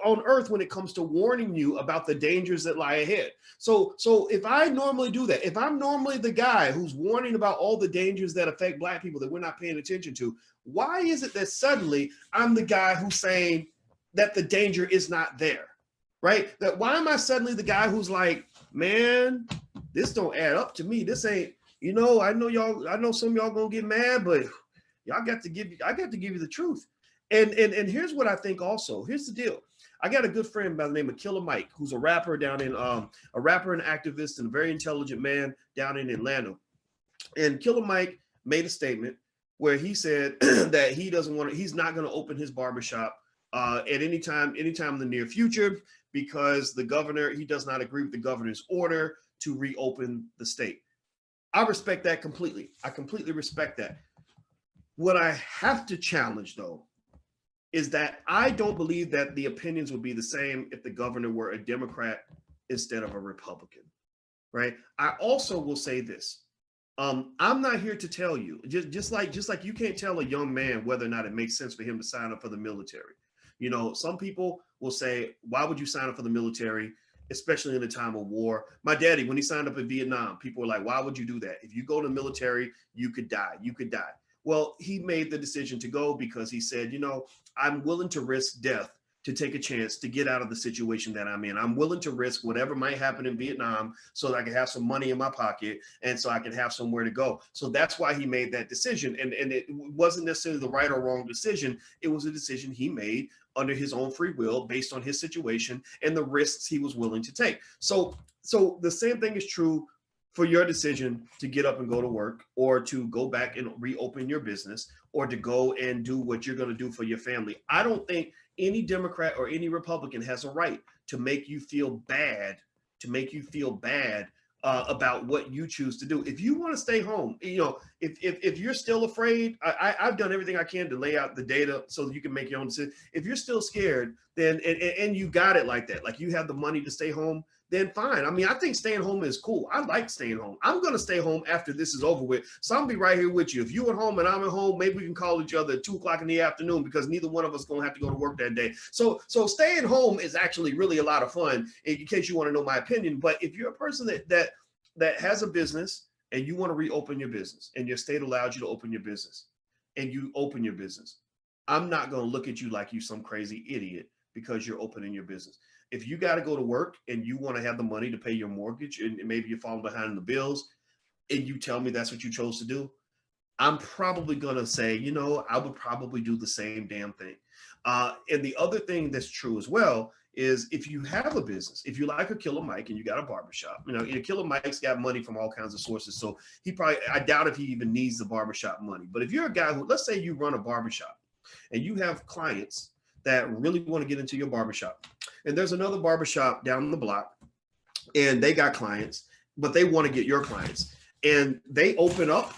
S2: on earth when it comes to warning you about the dangers that lie ahead. So if I normally do that, if I'm normally the guy who's warning about all the dangers that affect Black people that we're not paying attention to, why is it that suddenly I'm the guy who's saying that the danger is not there, right? That why am I suddenly the guy who's like, man, this don't add up to me. This ain't, I know some of y'all gonna get mad, but I got to give you the truth. And here's what I think also. Here's the deal. I got a good friend by the name of Killer Mike, who's a rapper and activist and a very intelligent man down in Atlanta. And Killer Mike made a statement where he said that he's not going to open his barbershop at any time in the near future, because he does not agree with the governor's order to reopen the state. I respect that completely. I completely respect that. What I have to challenge, though, is that I don't believe that the opinions would be the same if the governor were a Democrat instead of a Republican, right? I also will say this. I'm not here to tell you, just like you can't tell a young man whether or not it makes sense for him to sign up for the military. Some people will say, why would you sign up for the military, especially in a time of war? My daddy, when he signed up in Vietnam, people were like, why would you do that? If you go to the military, you could die. Well, he made the decision to go because he said, I'm willing to risk death to take a chance to get out of the situation that I'm in. I'm willing to risk whatever might happen in Vietnam so that I can have some money in my pocket and so I can have somewhere to go. So that's why he made that decision. And it wasn't necessarily the right or wrong decision. It was a decision he made under his own free will based on his situation and the risks he was willing to take. So the same thing is true for your decision to get up and go to work, or to go back and reopen your business, or to go and do what you're going to do for your family. I don't think any Democrat or any Republican has a right to make you feel bad, about what you choose to do. If you want to stay home, if you're still afraid, I've done everything I can to lay out the data so that you can make your own decision. If you're still scared, then and you got it like that, like you have the money to stay home, then fine. I mean, I think staying home is cool. I like staying home. I'm going to stay home after this is over with. So I'm going to be right here with you. If you're at home and I'm at home, maybe we can call each other at 2:00 in the afternoon, because neither one of us is going to have to go to work that day. So staying home is actually really a lot of fun, in case you want to know my opinion. But if you're a person that has a business and you want to reopen your business, and your state allows you to open your business, and you open your business, I'm not going to look at you like you some crazy idiot because you're opening your business. If you got to go to work and you want to have the money to pay your mortgage, and maybe you're falling behind in the bills, and you tell me that's what you chose to do, I'm probably going to say, I would probably do the same damn thing. And the other thing that's true as well is, if you have a business, if you like a Killer Mike and you got a barbershop, Killer Mike's got money from all kinds of sources. So I doubt if he even needs the barbershop money. But if you're a guy who, let's say you run a barbershop and you have clients that really want to get into your barbershop, and there's another barbershop down the block and they got clients, but they want to get your clients, and they open up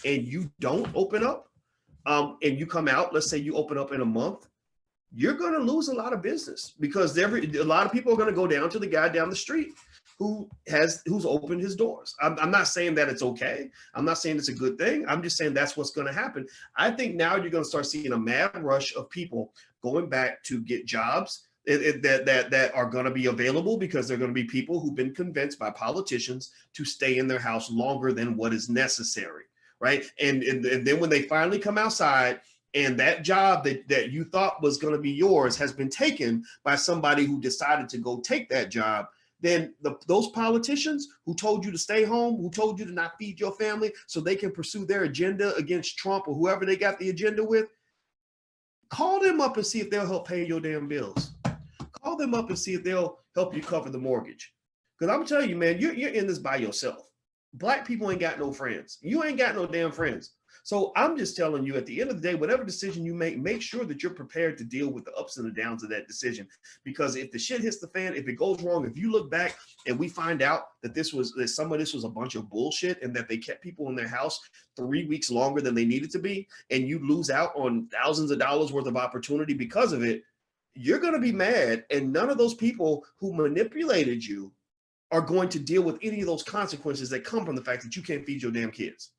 S2: and you don't open up, and you come out, let's say you open up in a month, you're going to lose a lot of business, because a lot of people are going to go down to the guy down the street who's opened his doors. I'm not saying that it's okay. I'm not saying it's a good thing. I'm just saying that's what's going to happen. I think now you're going to start seeing a mad rush of people going back to get jobs that are going to be available, because they're going to be people who've been convinced by politicians to stay in their house longer than what is necessary, right? And then when they finally come outside, and that job that you thought was going to be yours has been taken by somebody who decided to go take that job, then those politicians who told you to stay home, who told you to not feed your family so they can pursue their agenda against Trump or whoever they got the agenda with, call them up and see if they'll help pay your damn bills. Call them up and see if they'll help you cover the mortgage. Because I'm telling you, man, you're in this by yourself. Black people ain't got no friends. You ain't got no damn friends. So I'm just telling you, at the end of the day, whatever decision you make sure that you're prepared to deal with the ups and the downs of that decision. Because if the shit hits the fan, if it goes wrong, if you look back and we find out that some of this was a bunch of bullshit and that they kept people in their house 3 weeks longer than they needed to be, and you lose out on thousands of dollars worth of opportunity because of it, you're going to be mad. And none of those people who manipulated you are going to deal with any of those consequences that come from the fact that you can't feed your damn kids.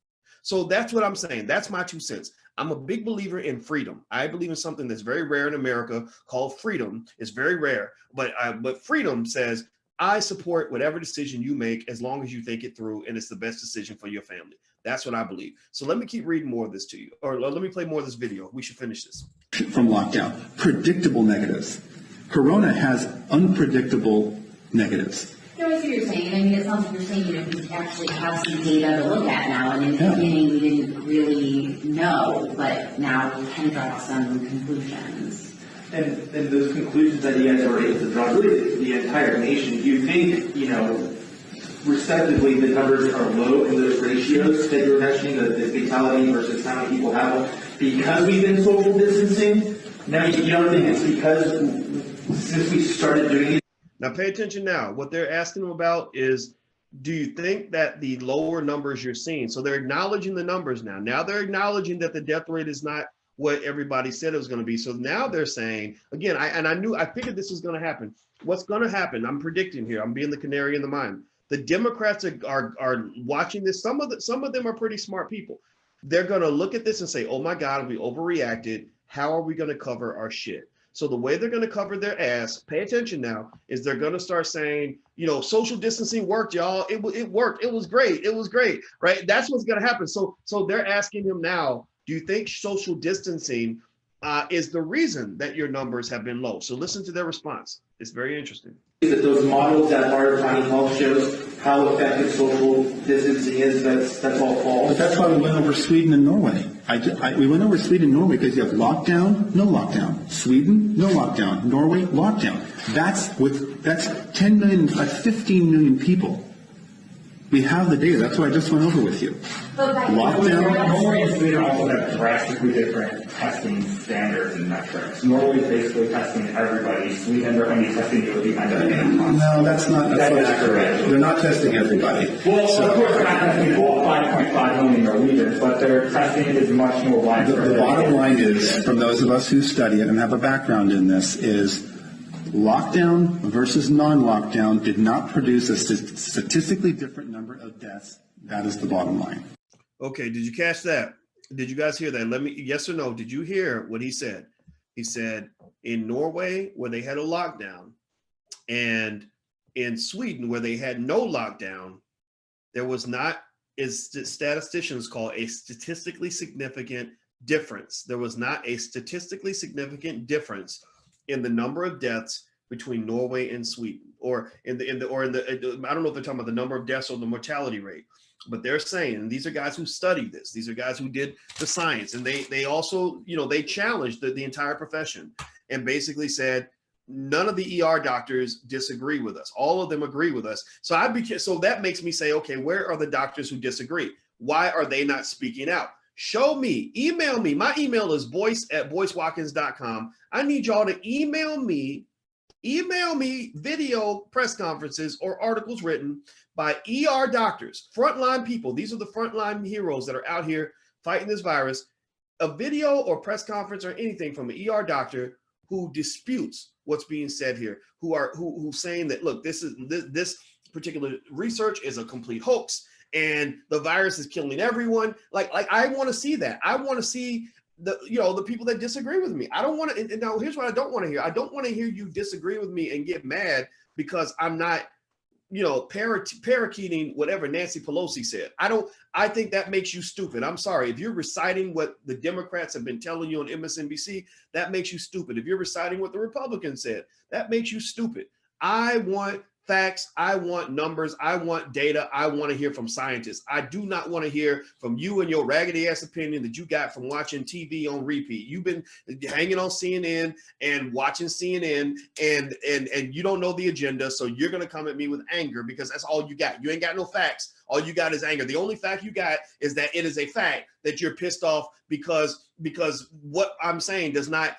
S2: So that's what I'm saying. That's my 2 cents. I'm a big believer in freedom. I believe in something that's very rare in America called freedom. It's very rare, but freedom says, I support whatever decision you make as long as you think it through and it's the best decision for your family. That's what I believe. So let me keep reading more of this to you, or let me play more of this video. We should finish this.
S5: From lockdown, predictable negatives. Corona has unpredictable negatives.
S6: I see what you're saying. I mean, it sounds like you're saying, we actually have some data to look at now, and in the beginning we didn't really know, but now we can draw some conclusions.
S7: And those conclusions that you guys are able to draw, really the entire nation, do you think, receptively the numbers are low in those ratios that you were mentioning, the fatality versus how many people have them, because we've been social distancing? Now, you don't think it's because since we started doing it?
S2: Now, pay attention now. What they're asking them about is, do you think that the lower numbers you're seeing, so they're acknowledging the numbers now. Now they're acknowledging that the death rate is not what everybody said it was going to be. So now they're saying, again, I figured this was going to happen. What's going to happen, I'm predicting here, I'm being the canary in the mine. The Democrats are watching this. Some of them are pretty smart people. They're going to look at this and say, oh my God, we overreacted. How are we going to cover our shit? So the way they're going to cover their ass, pay attention now, is they're going to start saying, social distancing worked, y'all. It worked. It was great. It was great, right? That's what's going to happen. So they're asking him now, do you think social distancing is the reason that your numbers have been low? So listen to their response. It's very interesting.
S7: That those models that are finding health shows how effective social distancing is, that's all false.
S5: But that's why we went over Sweden and Norway. We went over Sweden and Norway because you have lockdown, no lockdown. Sweden, no lockdown. Norway, lockdown. That's 10 million, 15 million people. We have the data. That's what I just went over with you. Lockdown.
S4: Norway and Sweden also have drastically different testing standards and metrics. Norway is basically testing everybody. Sweden, they're going to be testing you at the end of the month.
S5: No, that's not correct. They're not testing everybody.
S4: Well, of course, they're not testing all 5.5 million Norwegians, but their testing is much more widespread.
S5: The bottom line is, from those of us who study it and have a background in this, is lockdown versus non-lockdown did not produce a statistically different number of deaths. That is the bottom line.
S2: Okay, did you catch that? Did you guys hear that? Yes or no, did you hear what he said? He said in Norway, where they had a lockdown, and in Sweden, where they had no lockdown, there was not, as statisticians call, a statistically significant difference. There was not a statistically significant difference in the number of deaths between Norway and Sweden, or I don't know if they're talking about the number of deaths or the mortality rate, but they're saying, and these are guys who studied this, these are guys who did the science, and they also, they challenged the entire profession and basically said, none of the ER doctors disagree with us. All of them agree with us. So that makes me say, okay, where are the doctors who disagree? Why are they not speaking out? Show me, email me. My email is boyce@boycewatkins.com. I need y'all to email me video press conferences or articles written by ER doctors, frontline people. These are the frontline heroes that are out here fighting this virus. A video or press conference or anything from an ER doctor who disputes what's being said here, who's saying that, look, this particular research is a complete hoax and the virus is killing everyone. Like I want to see that. I want to see the people that disagree with me. I don't want to. And now here's what I don't want to hear. I don't want to hear you disagree with me and get mad because I'm not parakeeting whatever Nancy Pelosi said. I think that makes you stupid. I'm sorry. If you're reciting what the Democrats have been telling you on MSNBC, that makes you stupid. If you're reciting what the Republicans said, that makes you stupid. I want facts. I want numbers. I want data. I want to hear from scientists. I do not want to hear from you and your raggedy ass opinion that you got from watching TV on repeat. You've been hanging on CNN and watching CNN and you don't know the agenda. So you're going to come at me with anger because that's all you got. You ain't got no facts. All you got is anger. The only fact you got is that it is a fact that you're pissed off because what I'm saying does not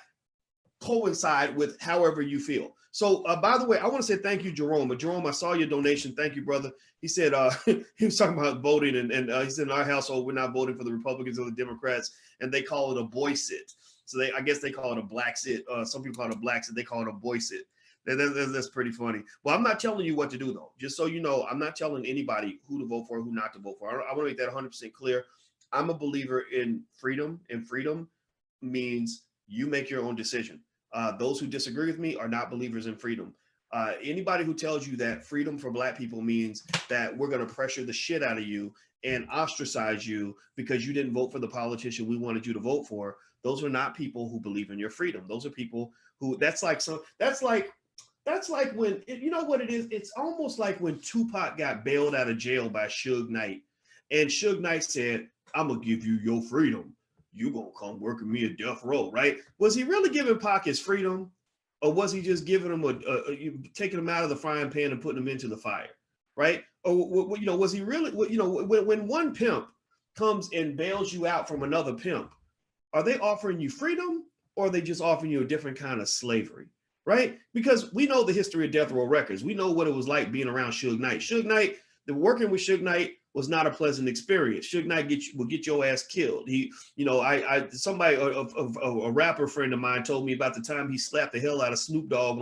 S2: coincide with however you feel. So, by the way, I want to say thank you, Jerome. But Jerome, I saw your donation. Thank you, brother. He said he was talking about voting, and he said in our household we're not voting for the Republicans or the Democrats, and they call it a Boyce it. So I guess they call it a black sit. Some people call it a black sit. They call it a Boyce it. That's pretty funny. Well, I'm not telling you what to do though. Just so you know, I'm not telling anybody who to vote for, who not to vote for. I want to make that 100% clear. I'm a believer in freedom, and freedom means you make your own decision. Those who disagree with me are not believers in freedom. Anybody who tells you that freedom for black people means that we're going to pressure the shit out of you and ostracize you because you didn't vote for the politician we wanted you to vote for, those are not people who believe in your freedom. Those are people who, that's like when, you know what it is? It's almost like when Tupac got bailed out of jail by Suge Knight, and Suge Knight said, I'm going to give you your freedom. You gonna come work with me at death row, right? Was he really giving Pac his freedom, or was he just giving him taking him out of the frying pan and putting him into the fire, right? Or was he really? When one pimp comes and bails you out from another pimp, are they offering you freedom, or are they just offering you a different kind of slavery, right? Because we know the history of death row records. We know what it was like being around Suge Knight. Suge Knight, working with Suge Knight was not a pleasant experience. Suge Knight will get your ass killed. He, a rapper friend of mine told me about the time he slapped the hell out of Snoop Dogg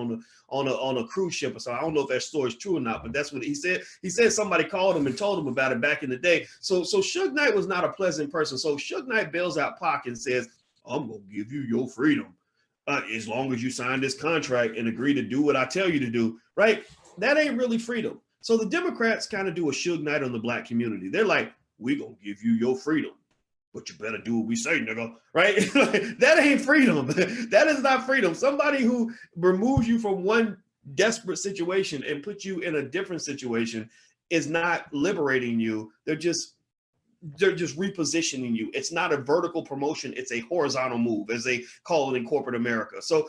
S2: on a cruise ship. So I don't know if that story is true or not, but that's what he said. He said somebody called him and told him about it back in the day. So Suge Knight was not a pleasant person. So Suge Knight bails out Pac and says, I'm gonna give you your freedom as long as you sign this contract and agree to do what I tell you to do, right? That ain't really freedom. So the Democrats kind of do a Suge Knight on the black community. They're like, we gonna give you your freedom, but you better do what we say, nigga, right? That ain't freedom. That is not freedom. Somebody who removes you from one desperate situation and puts you in a different situation is not liberating you. They're just repositioning you. It's not a vertical promotion. It's a horizontal move, as they call it in corporate America. So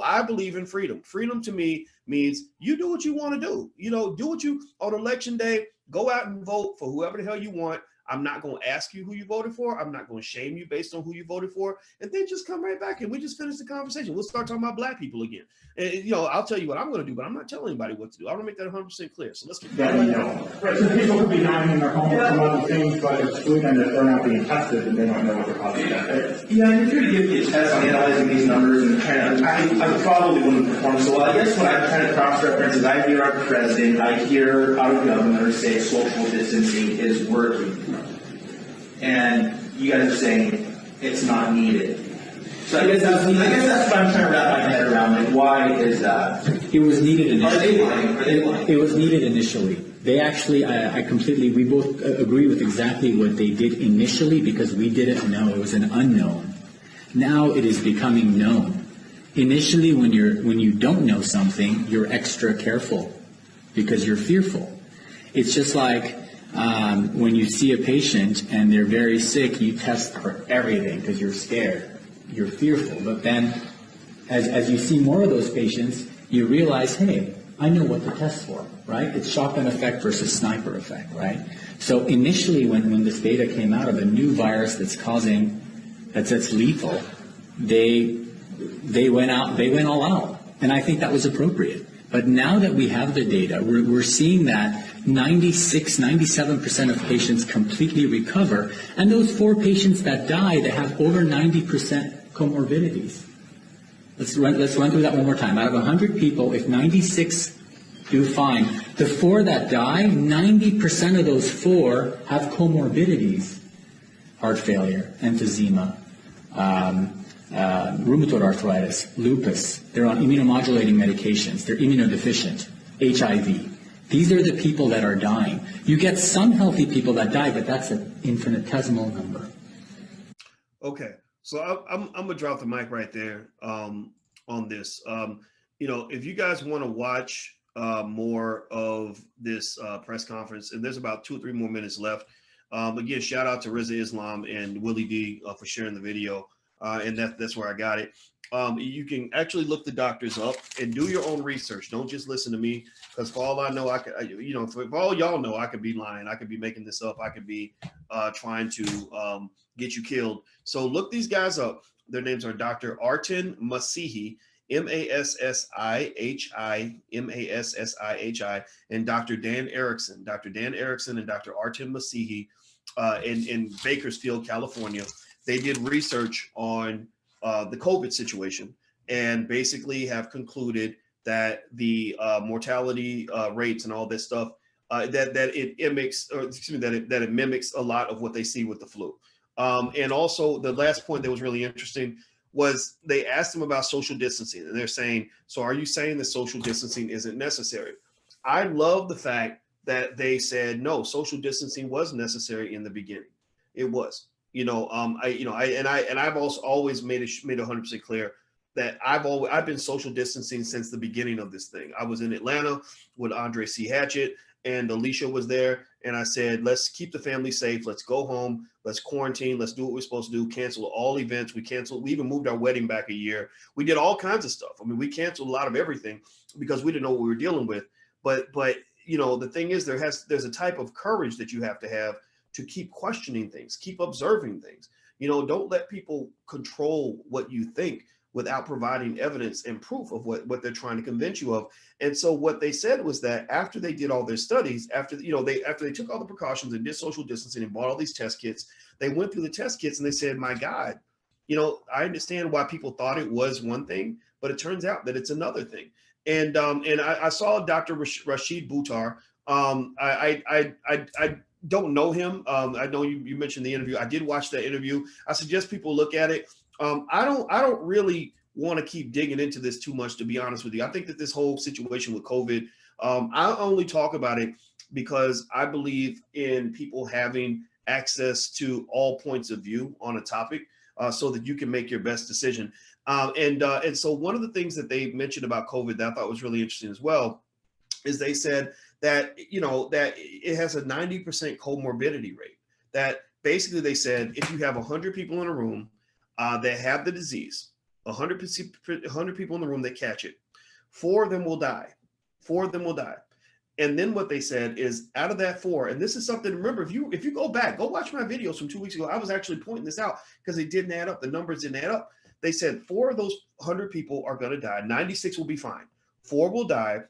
S2: I believe in freedom. Freedom to me means you do what you want to do. Do what you, on election day, go out and vote for whoever the hell you want. I'm not going to ask you who you voted for. I'm not going to shame you based on who you voted for. And then just come right back and we just finish the conversation. We'll start talking about black people again. And, I'll tell you what I'm going to do, but I'm not telling anybody what to do. I want to make that 100% clear. So let's get
S4: Right, so people could be hiding in their home with some other things, but exclude them if they're not being tested and they don't know what the cause of that is.
S7: Yeah, and if you're to give me a test on analyzing these numbers and I probably wouldn't perform so well. I guess what I'm trying to cross-reference is I hear our president, I hear our governor say social distancing is working. And you guys are saying it's not needed. So I guess that's what I'm trying to wrap my head around. Like, why is that?
S3: It was needed initially.
S7: Are they lying?
S3: It was needed initially. They actually, we both agree with exactly what they did initially because we didn't know. It was an unknown. Now it is becoming known. Initially, when you don't know something, you're extra careful because you're fearful. It's just like when you see a patient and they're very sick, you test for everything because you're scared. You're fearful. But then as you see more of those patients, you realize, hey, I know what to test for, right? It's shotgun effect versus sniper effect, right? So initially when this data came out of a new virus that's lethal, they went all out. And I think that was appropriate. But now that we have the data, we're seeing that 97% of patients completely recover. And those 4 patients that die, they have over 90% comorbidities. Let's run through that one more time. Out of 100 people, if 96 do fine, the 4 that die, 90% of those 4 have comorbidities. Heart failure, emphysema, rheumatoid arthritis, lupus. They're on immunomodulating medications. They're immunodeficient, HIV. These are the people that are dying. You get some healthy people that die, but that's an infinitesimal number.
S2: Okay, so I'm gonna drop the mic right there on this. If you guys want to watch more of this press conference, and there's about 2 or 3 more minutes left. Again, shout out to Reza Islam and Willie D for sharing the video, and that's where I got it. You can actually look the doctors up and do your own research. Don't just listen to me, because for all I know, for all y'all know, I could be lying. I could be making this up. I could be trying to get you killed. So look these guys up. Their names are Dr. Artin Masihi, Massihi, and Dr. Dan Erickson. Dr. Dan Erickson and Dr. Artin Masihi in Bakersfield, California. They did research on the COVID situation and basically have concluded that the mortality rates and all this stuff that it mimics a lot of what they see with the flu. And also the last point that was really interesting was they asked them about social distancing, and they're saying, so are you saying that social distancing isn't necessary? I love the fact that they said, no, social distancing was necessary in the beginning. It was, I've also always made it 100% clear that I've been social distancing since the beginning of this thing. I was in Atlanta with Andre C. Hatchett, and Alicia was there. And I said, let's keep the family safe. Let's go home. Let's quarantine. Let's do what we're supposed to do. Cancel all events. We even moved our wedding back a year. We did all kinds of stuff. I mean, we canceled a lot of everything because we didn't know what we were dealing with. But the thing is, there's a type of courage that you have to keep questioning things, keep observing things. Don't let people control what you think without providing evidence and proof of what they're trying to convince you of. And so what they said was that after they did all their studies, after they took all the precautions and did social distancing and bought all these test kits, they went through the test kits and they said, my God, I understand why people thought it was one thing, but it turns out that it's another thing. And I saw Dr. Rashid Buttar. I don't know him. I know you mentioned the interview. I did watch that interview. I suggest people look at it. I don't really want to keep digging into this too much, to be honest with you. I think that this whole situation with COVID, I only talk about it because I believe in people having access to all points of view on a topic, so that you can make your best decision. And so one of the things that they mentioned about COVID that I thought was really interesting as well is they said that, that it has a 90% comorbidity rate. That basically they said, if you have 100 people in a room that have the disease, 100 people in the room that catch it, 4 of them will die. 4 of them will die. And then what they said is, out of that 4, and this is something, remember, if you go back, go watch my videos from 2 weeks ago, I was actually pointing this out because it didn't add up. The numbers didn't add up. They said 4 of those 100 people are going to die. 96 will be fine. 4 will die.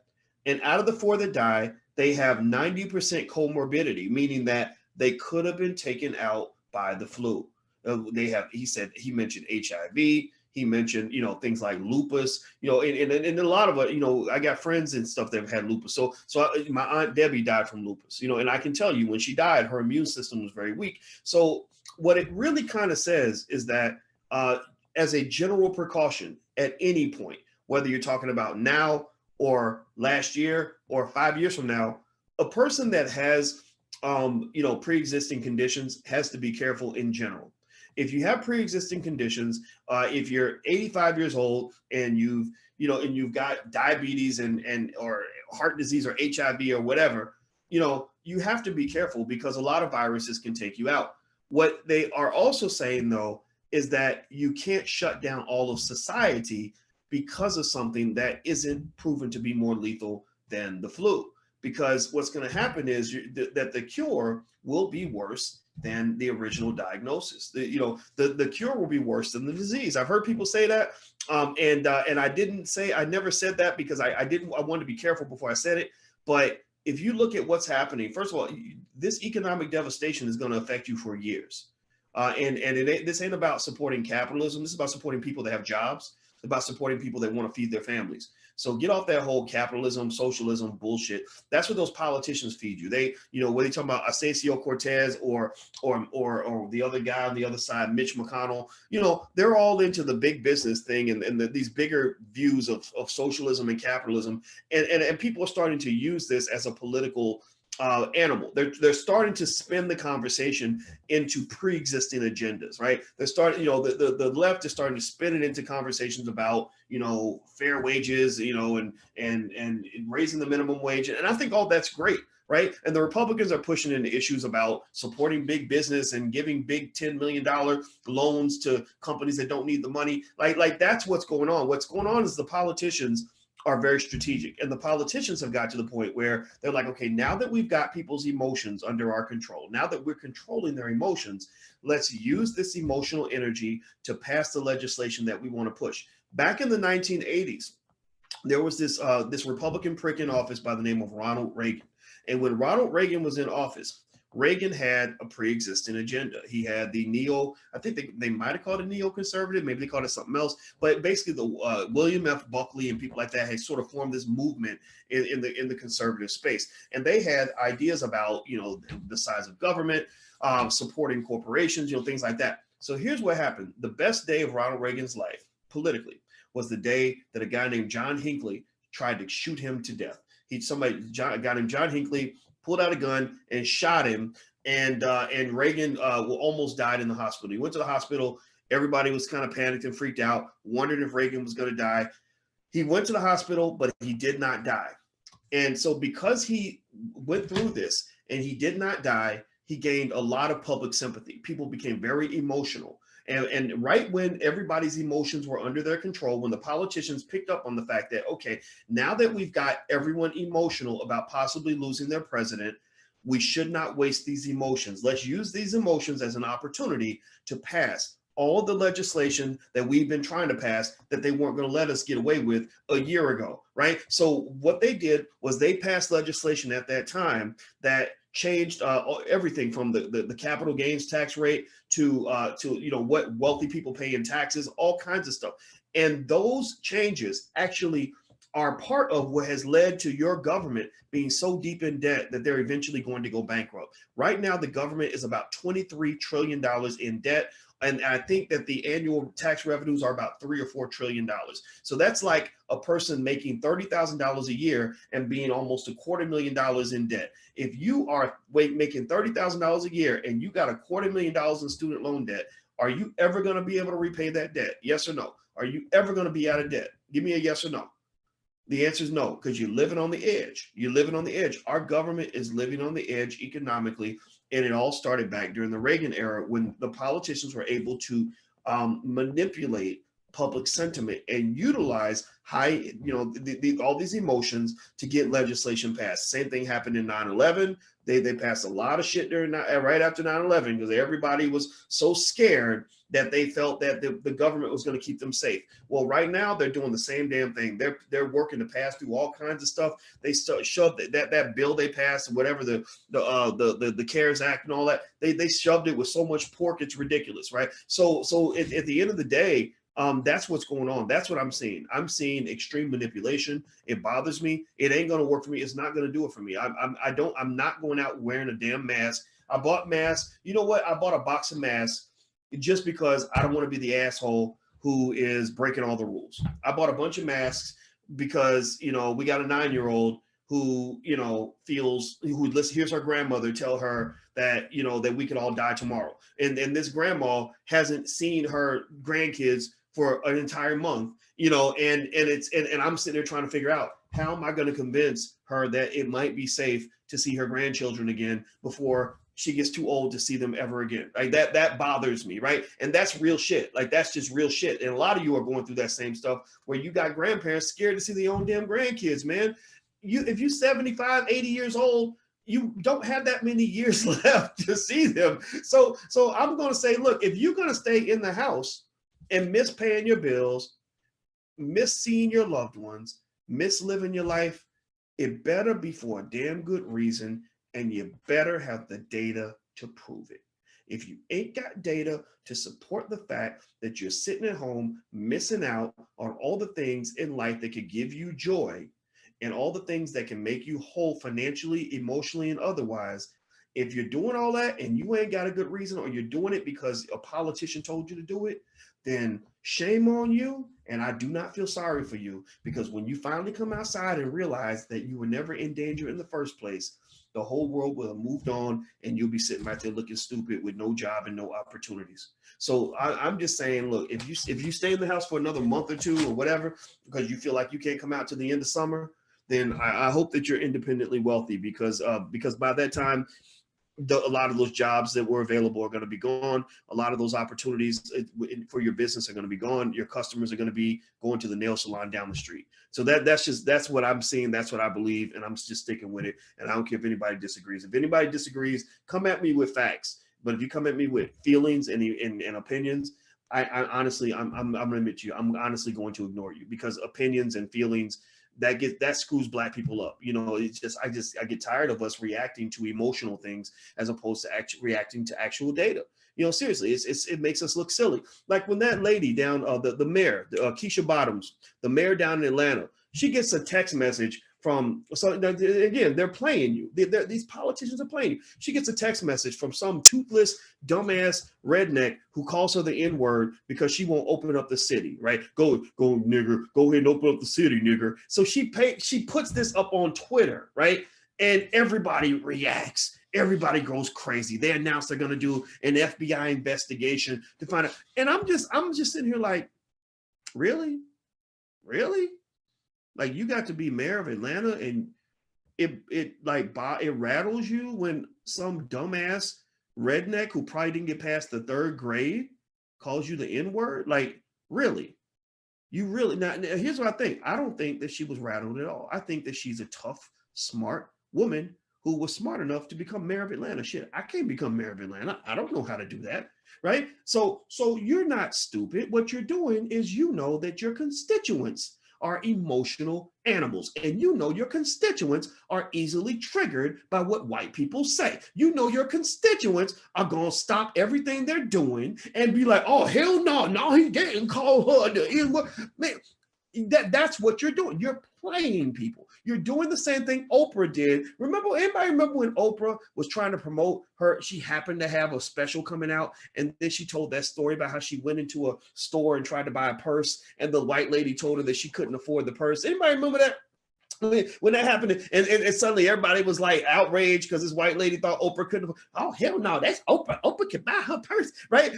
S2: And out of the 4 that die, they have 90% comorbidity, meaning that they could have been taken out by the flu. He mentioned HIV. He mentioned, things like lupus, and a lot of it, I got friends and stuff that have had lupus. So my Aunt Debbie died from lupus, and I can tell you when she died, her immune system was very weak. So what it really kind of says is that as a general precaution at any point, whether you're talking about now or last year or 5 years from now, a person that has, pre-existing conditions has to be careful in general. If you have pre-existing conditions, if you're 85 years old and you've got diabetes and or heart disease or HIV or whatever, you have to be careful because a lot of viruses can take you out. What they are also saying, though, is that you can't shut down all of society because of something that isn't proven to be more lethal than the flu. Because what's going to happen is that the cure will be worse than the original diagnosis. The cure will be worse than the disease. I've heard people say that, and I never said that because I wanted to be careful before I said it. But if you look at what's happening, first of all, this economic devastation is going to affect you for years. This ain't about supporting capitalism. This is about supporting people that have jobs. about supporting people that want to feed their families. So get off that whole capitalism, socialism bullshit. That's what those politicians feed you. They, whether you're talking about Ocasio-Cortez or the other guy on the other side, Mitch McConnell, they're all into the big business thing and these bigger views of socialism and capitalism. And people are starting to use this as a political animal. They're starting to spin the conversation into pre-existing agendas, right? They're starting, the left is starting to spin it into conversations about, fair wages, and raising the minimum wage. And I think all that's great, right? And the Republicans are pushing into issues about supporting big business and giving big $10 million loans to companies that don't need the money. Like that's what's going on. What's going on is the politicians are very strategic, and the politicians have got to the point where they're like, okay, now that we've got people's emotions under our control, now that we're controlling their emotions, let's use this emotional energy to pass the legislation that we want to push. Back in the 1980s, there was this Republican prick in office by the name of Ronald Reagan. And when Ronald Reagan was in office, Reagan had a pre-existing agenda. He had the I think they might have called it neoconservative, maybe they called it something else, but basically the William F. Buckley and people like that had sort of formed this movement in the conservative space. And they had ideas about, the size of government, supporting corporations, things like that. So here's what happened. The best day of Ronald Reagan's life politically was the day that a guy named John Hinckley tried to shoot him to death. A guy named John Hinckley pulled out a gun and shot him, and Reagan almost died in the hospital. He went to the hospital. Everybody was kind of panicked and freaked out, wondering if Reagan was going to die. He went to the hospital, but he did not die. And so because he went through this and he did not die, he gained a lot of public sympathy. People became very emotional. And right when everybody's emotions were under their control, when the politicians picked up on the fact that, okay, now that we've got everyone emotional about possibly losing their president, we should not waste these emotions. Let's use these emotions as an opportunity to pass all the legislation that we've been trying to pass that they weren't going to let us get away with a year ago, right? So what they did was they passed legislation at that time that changed everything from the capital gains tax rate to what wealthy people pay in taxes, all kinds of stuff. And those changes actually are part of what has led to your government being so deep in debt that they're eventually going to go bankrupt. Right now, the government is about $23 trillion in debt. And I think that the annual tax revenues are about $3 or $4 trillion. So that's like a person making $30,000 a year and being almost $250,000 in debt. If you are making $30,000 a year and you got $250,000 in student loan debt, are you ever going to be able to repay that debt? Yes or no? Are you ever going to be out of debt? Give me a yes or no. The answer is no, because you're living on the edge. You're living on the edge. Our government is living on the edge economically. And it all started back during the Reagan era when the politicians were able to manipulate public sentiment and utilize all these emotions to get legislation passed. Same thing happened in 9/11. They passed a lot of shit right after 9/11 because everybody was so scared that they felt that the government was going to keep them safe. Well, right now they're doing the same damn thing. They're working to pass through all kinds of stuff. They shoved that bill they passed, whatever the CARES Act and all that. They shoved it with so much pork, it's ridiculous, right? So at the end of the day, that's what's going on. That's what I'm seeing. I'm seeing extreme manipulation. It bothers me. It ain't going to work for me. It's not going to do it for me. I'm not going out wearing a damn mask. I bought masks. You know what? I bought a box of masks just because I don't want to be the asshole who is breaking all the rules. I bought a bunch of masks because, we got a 9-year-old who, hears her grandmother tell her that, that we could all die tomorrow. And this grandma hasn't seen her grandkids for an entire month, and I'm sitting there trying to figure out how am I going to convince her that it might be safe to see her grandchildren again before she gets too old to see them ever again. Like that bothers me, right? And that's real shit. Like that's just real shit. And a lot of you are going through that same stuff where you got grandparents scared to see their own damn grandkids, man. If you're 75, 80 years old, you don't have that many years left to see them. So I'm going to say, look, if you're going to stay in the house and miss paying your bills, miss seeing your loved ones, miss living your life, it better be for a damn good reason, and you better have the data to prove it. If you ain't got data to support the fact that you're sitting at home, missing out on all the things in life that could give you joy and all the things that can make you whole financially, emotionally, and otherwise, if you're doing all that and you ain't got a good reason, or you're doing it because a politician told you to do it, then shame on you. And I do not feel sorry for you, because when you finally come outside and realize that you were never in danger in the first place, the whole world will have moved on and you'll be sitting right there looking stupid with no job and no opportunities. So I'm just saying, look, if you stay in the house for another month or two or whatever, because you feel like you can't come out to the end of summer, then I hope that you're independently wealthy, because by that time, a lot of those jobs that were available are going to be gone. A lot of those opportunities for your business are going to be gone. Your customers are going to be going to the nail salon down the street. So that's what I'm seeing. That's what I believe. And I'm just sticking with it. And I don't care if anybody disagrees. If anybody disagrees, come at me with facts. But if you come at me with feelings and opinions, I honestly, I'm going to admit to you, I'm honestly going to ignore you, because opinions and feelings, that screws Black people up. You know, it's just, I get tired of us reacting to emotional things as opposed to reacting to actual data. You know, seriously, it makes us look silly. Like when that lady down, the mayor, Keisha Bottoms, the mayor down in Atlanta, she gets a text message from, so again, they're playing you. These politicians are playing you. She gets a text message from some toothless, dumbass redneck who calls her the N-word because she won't open up the city, right? Go nigger, go ahead and open up the city, nigger. So she puts this up on Twitter, right? And everybody reacts. Everybody goes crazy. They announce they're going to do an FBI investigation to find out. And I'm just sitting here like, really? Like, you got to be mayor of Atlanta and it rattles you when some dumbass redneck who probably didn't get past the 3rd grade calls you the N-word? Like, really? Now, here's what I think. I don't think that she was rattled at all. I think that she's a tough, smart woman who was smart enough to become mayor of Atlanta. Shit, I can't become mayor of Atlanta. I don't know how to do that, right? So you're not stupid. What you're doing is, you know that your constituents are emotional animals, and you know your constituents are easily triggered by what white people say. You know your constituents are gonna stop everything they're doing and be like, oh, hell no, he didn't call her the N-word. Man, that's what you're doing. You're playing people. You're doing the same thing Oprah did. Anybody remember when Oprah was trying to promote she happened to have a special coming out, and then she told that story about how she went into a store and tried to buy a purse, and the white lady told her that she couldn't afford the purse. Anybody remember that? When that happened, and suddenly everybody was like outraged because this white lady thought Oprah couldn't. Oh, hell no, that's Oprah. Oprah can buy her purse, right?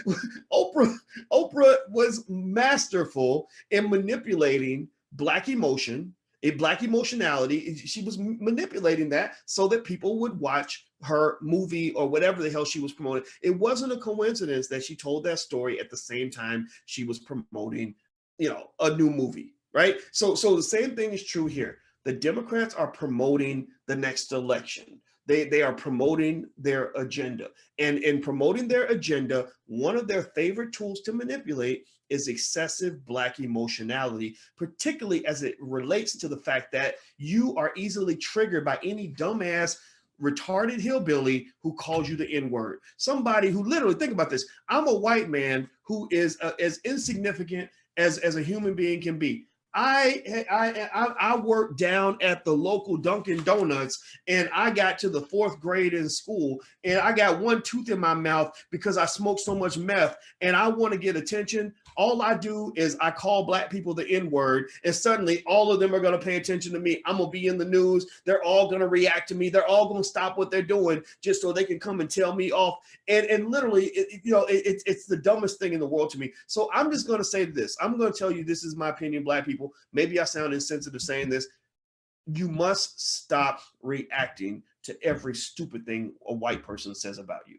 S2: Oprah was masterful in manipulating Black emotion, Black emotionality. She was manipulating that so that people would watch her movie or whatever the hell she was promoting. It wasn't a coincidence that she told that story at the same time she was promoting, a new movie, right? So the same thing is true here. The Democrats are promoting the next election. They are promoting their agenda. And in promoting their agenda, one of their favorite tools to manipulate is excessive Black emotionality, particularly as it relates to the fact that you are easily triggered by any dumbass, retarded hillbilly who calls you the N-word. Somebody who literally, think about this, I'm a white man who is as insignificant as a human being can be. I worked down at the local Dunkin' Donuts, and I got to the 4th grade in school, and I got one tooth in my mouth because I smoked so much meth, and I want to get attention. All I do is I call Black people the N-word, and suddenly all of them are going to pay attention to me. I'm going to be in the news. They're all going to react to me. They're all going to stop what they're doing just so they can come and tell me off. And literally, it's the dumbest thing in the world to me. So I'm just going to say this. I'm going to tell you, this is my opinion, Black people. Maybe I sound insensitive saying this. You must stop reacting to every stupid thing a white person says about you.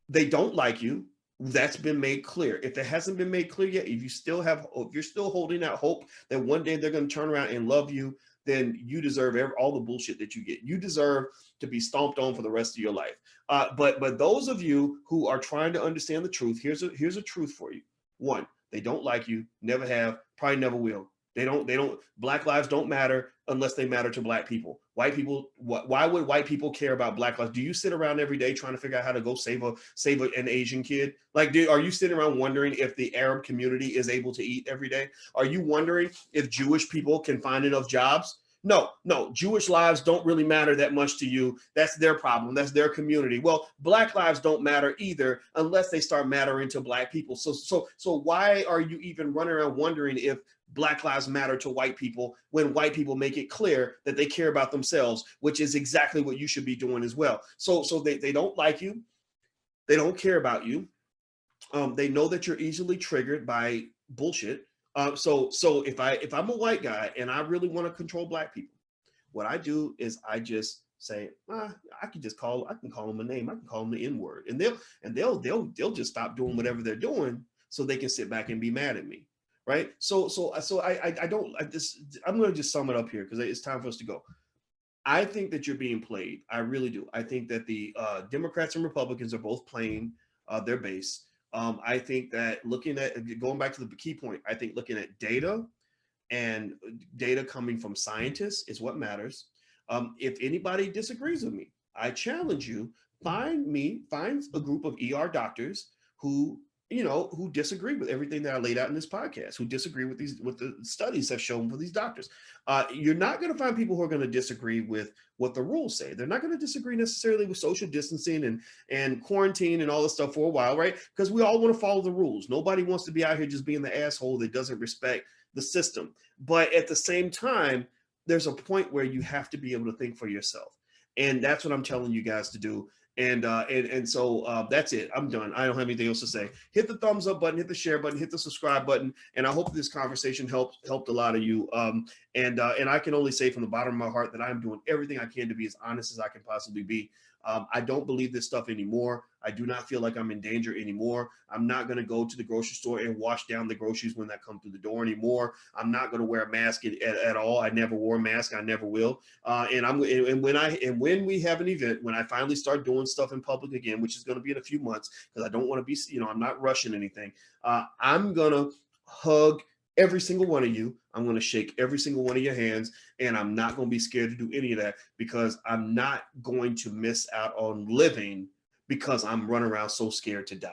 S2: They don't like you. That's been made clear. If it hasn't been made clear yet, if you're still holding out hope that one day they're going to turn around and love you, then you deserve all the bullshit that you get. You deserve to be stomped on for the rest of your life. But those of you who are trying to understand the truth, here's a truth for you. One, they don't like you, never have, probably never will. Black lives don't matter unless they matter to black people. White people, why would white people care about black lives? Do you sit around every day trying to figure out how to go save an Asian kid? Like, are you sitting around wondering if the Arab community is able to eat every day? Are you wondering if Jewish people can find enough jobs? No, Jewish lives don't really matter that much to you. That's their problem. That's their community. Well, black lives don't matter either unless they start mattering to black people. So why are you even running around wondering if black lives matter to white people when white people make it clear that they care about themselves, which is exactly what you should be doing as well. So they don't like you. They don't care about you. They know that you're easily triggered by bullshit. So if I'm a white guy and I really want to control black people, what I do is I just say, I can call them a name. I can call them the N-word, and they'll just stop doing whatever they're doing so they can sit back and be mad at me. Right. I'm going to just sum it up here because it's time for us to go. I think that you're being played. I really do. I think that the Democrats and Republicans are both playing their base. I think that going back to the key point, I think looking at data and data coming from scientists is what matters. If anybody disagrees with me, I challenge you, find a group of ER doctors who disagree with everything that I laid out in this podcast, who disagree with what the studies have shown for these doctors. You're not going to find people who are going to disagree with what the rules say. They're not going to disagree necessarily with social distancing and quarantine and all this stuff for a while, right? Because we all want to follow the rules. Nobody wants to be out here just being the asshole that doesn't respect the system. But at the same time, there's a point where you have to be able to think for yourself. And that's what I'm telling you guys to do. And so that's it. I'm done. I don't have anything else to say. Hit the thumbs up button, hit the share button, hit the subscribe button. And I hope this conversation helped a lot of you. And I can only say from the bottom of my heart that I'm doing everything I can to be as honest as I can possibly be. I don't believe this stuff anymore. I do not feel like I'm in danger anymore. I'm not going to go to the grocery store and wash down the groceries when that come through the door anymore. I'm not going to wear a mask at all. I never wore a mask. I never will. And when we have an event, when I finally start doing stuff in public again, which is going to be in a few months, because I don't want to be, I'm not rushing anything. I'm going to hug every single one of you. I'm going to shake every single one of your hands, and I'm not going to be scared to do any of that because I'm not going to miss out on living because I'm running around so scared to die.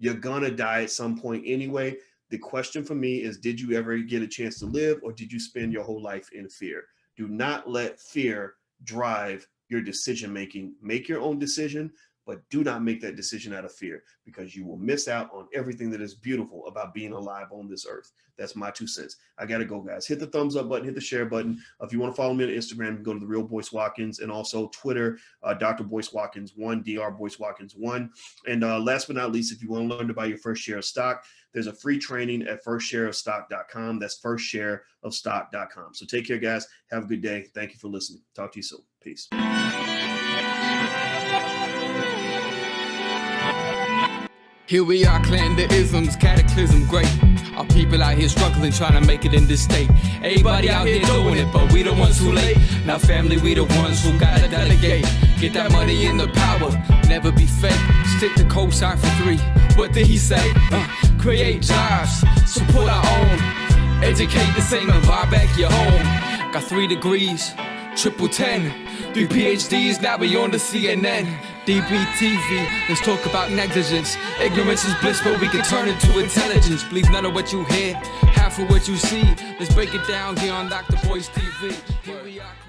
S2: You're going to die at some point anyway. The question for me is, did you ever get a chance to live, or did you spend your whole life in fear? Do not let fear drive your decision-making. Make your own decision, but do not make that decision out of fear because you will miss out on everything that is beautiful about being alive on this earth. That's my 2 cents. I got to go, guys. Hit the thumbs up button, hit the share button. If you want to follow me on Instagram, go to The Real Boyce Watkins, and also Twitter, Dr Boyce Watkins 1, Dr Boyce Watkins 1. And last but not least, if you want to learn to buy your first share of stock, there's a free training at firstshareofstock.com. That's firstshareofstock.com. So take care, guys. Have a good day. Thank you for listening. Talk to you soon. Peace.
S1: Here we are, clan the isms, cataclysm great. Our people out here struggling, trying to make it in this state. Everybody out here doing it, but we the ones who late. Now family, we the ones who gotta delegate. Get that money in the power, never be fake. Stick to cosign for 3. What did he say? Create jobs, support our own. Educate the same and buy back your home. Got 3 degrees, triple 10. 3 PhDs, now we on the CNN. DBTV, let's talk about negligence. Ignorance is bliss, but we can turn it to intelligence. Believe none of what you hear, half of what you see. Let's break it down here on Dr Boyce TV. Here we are.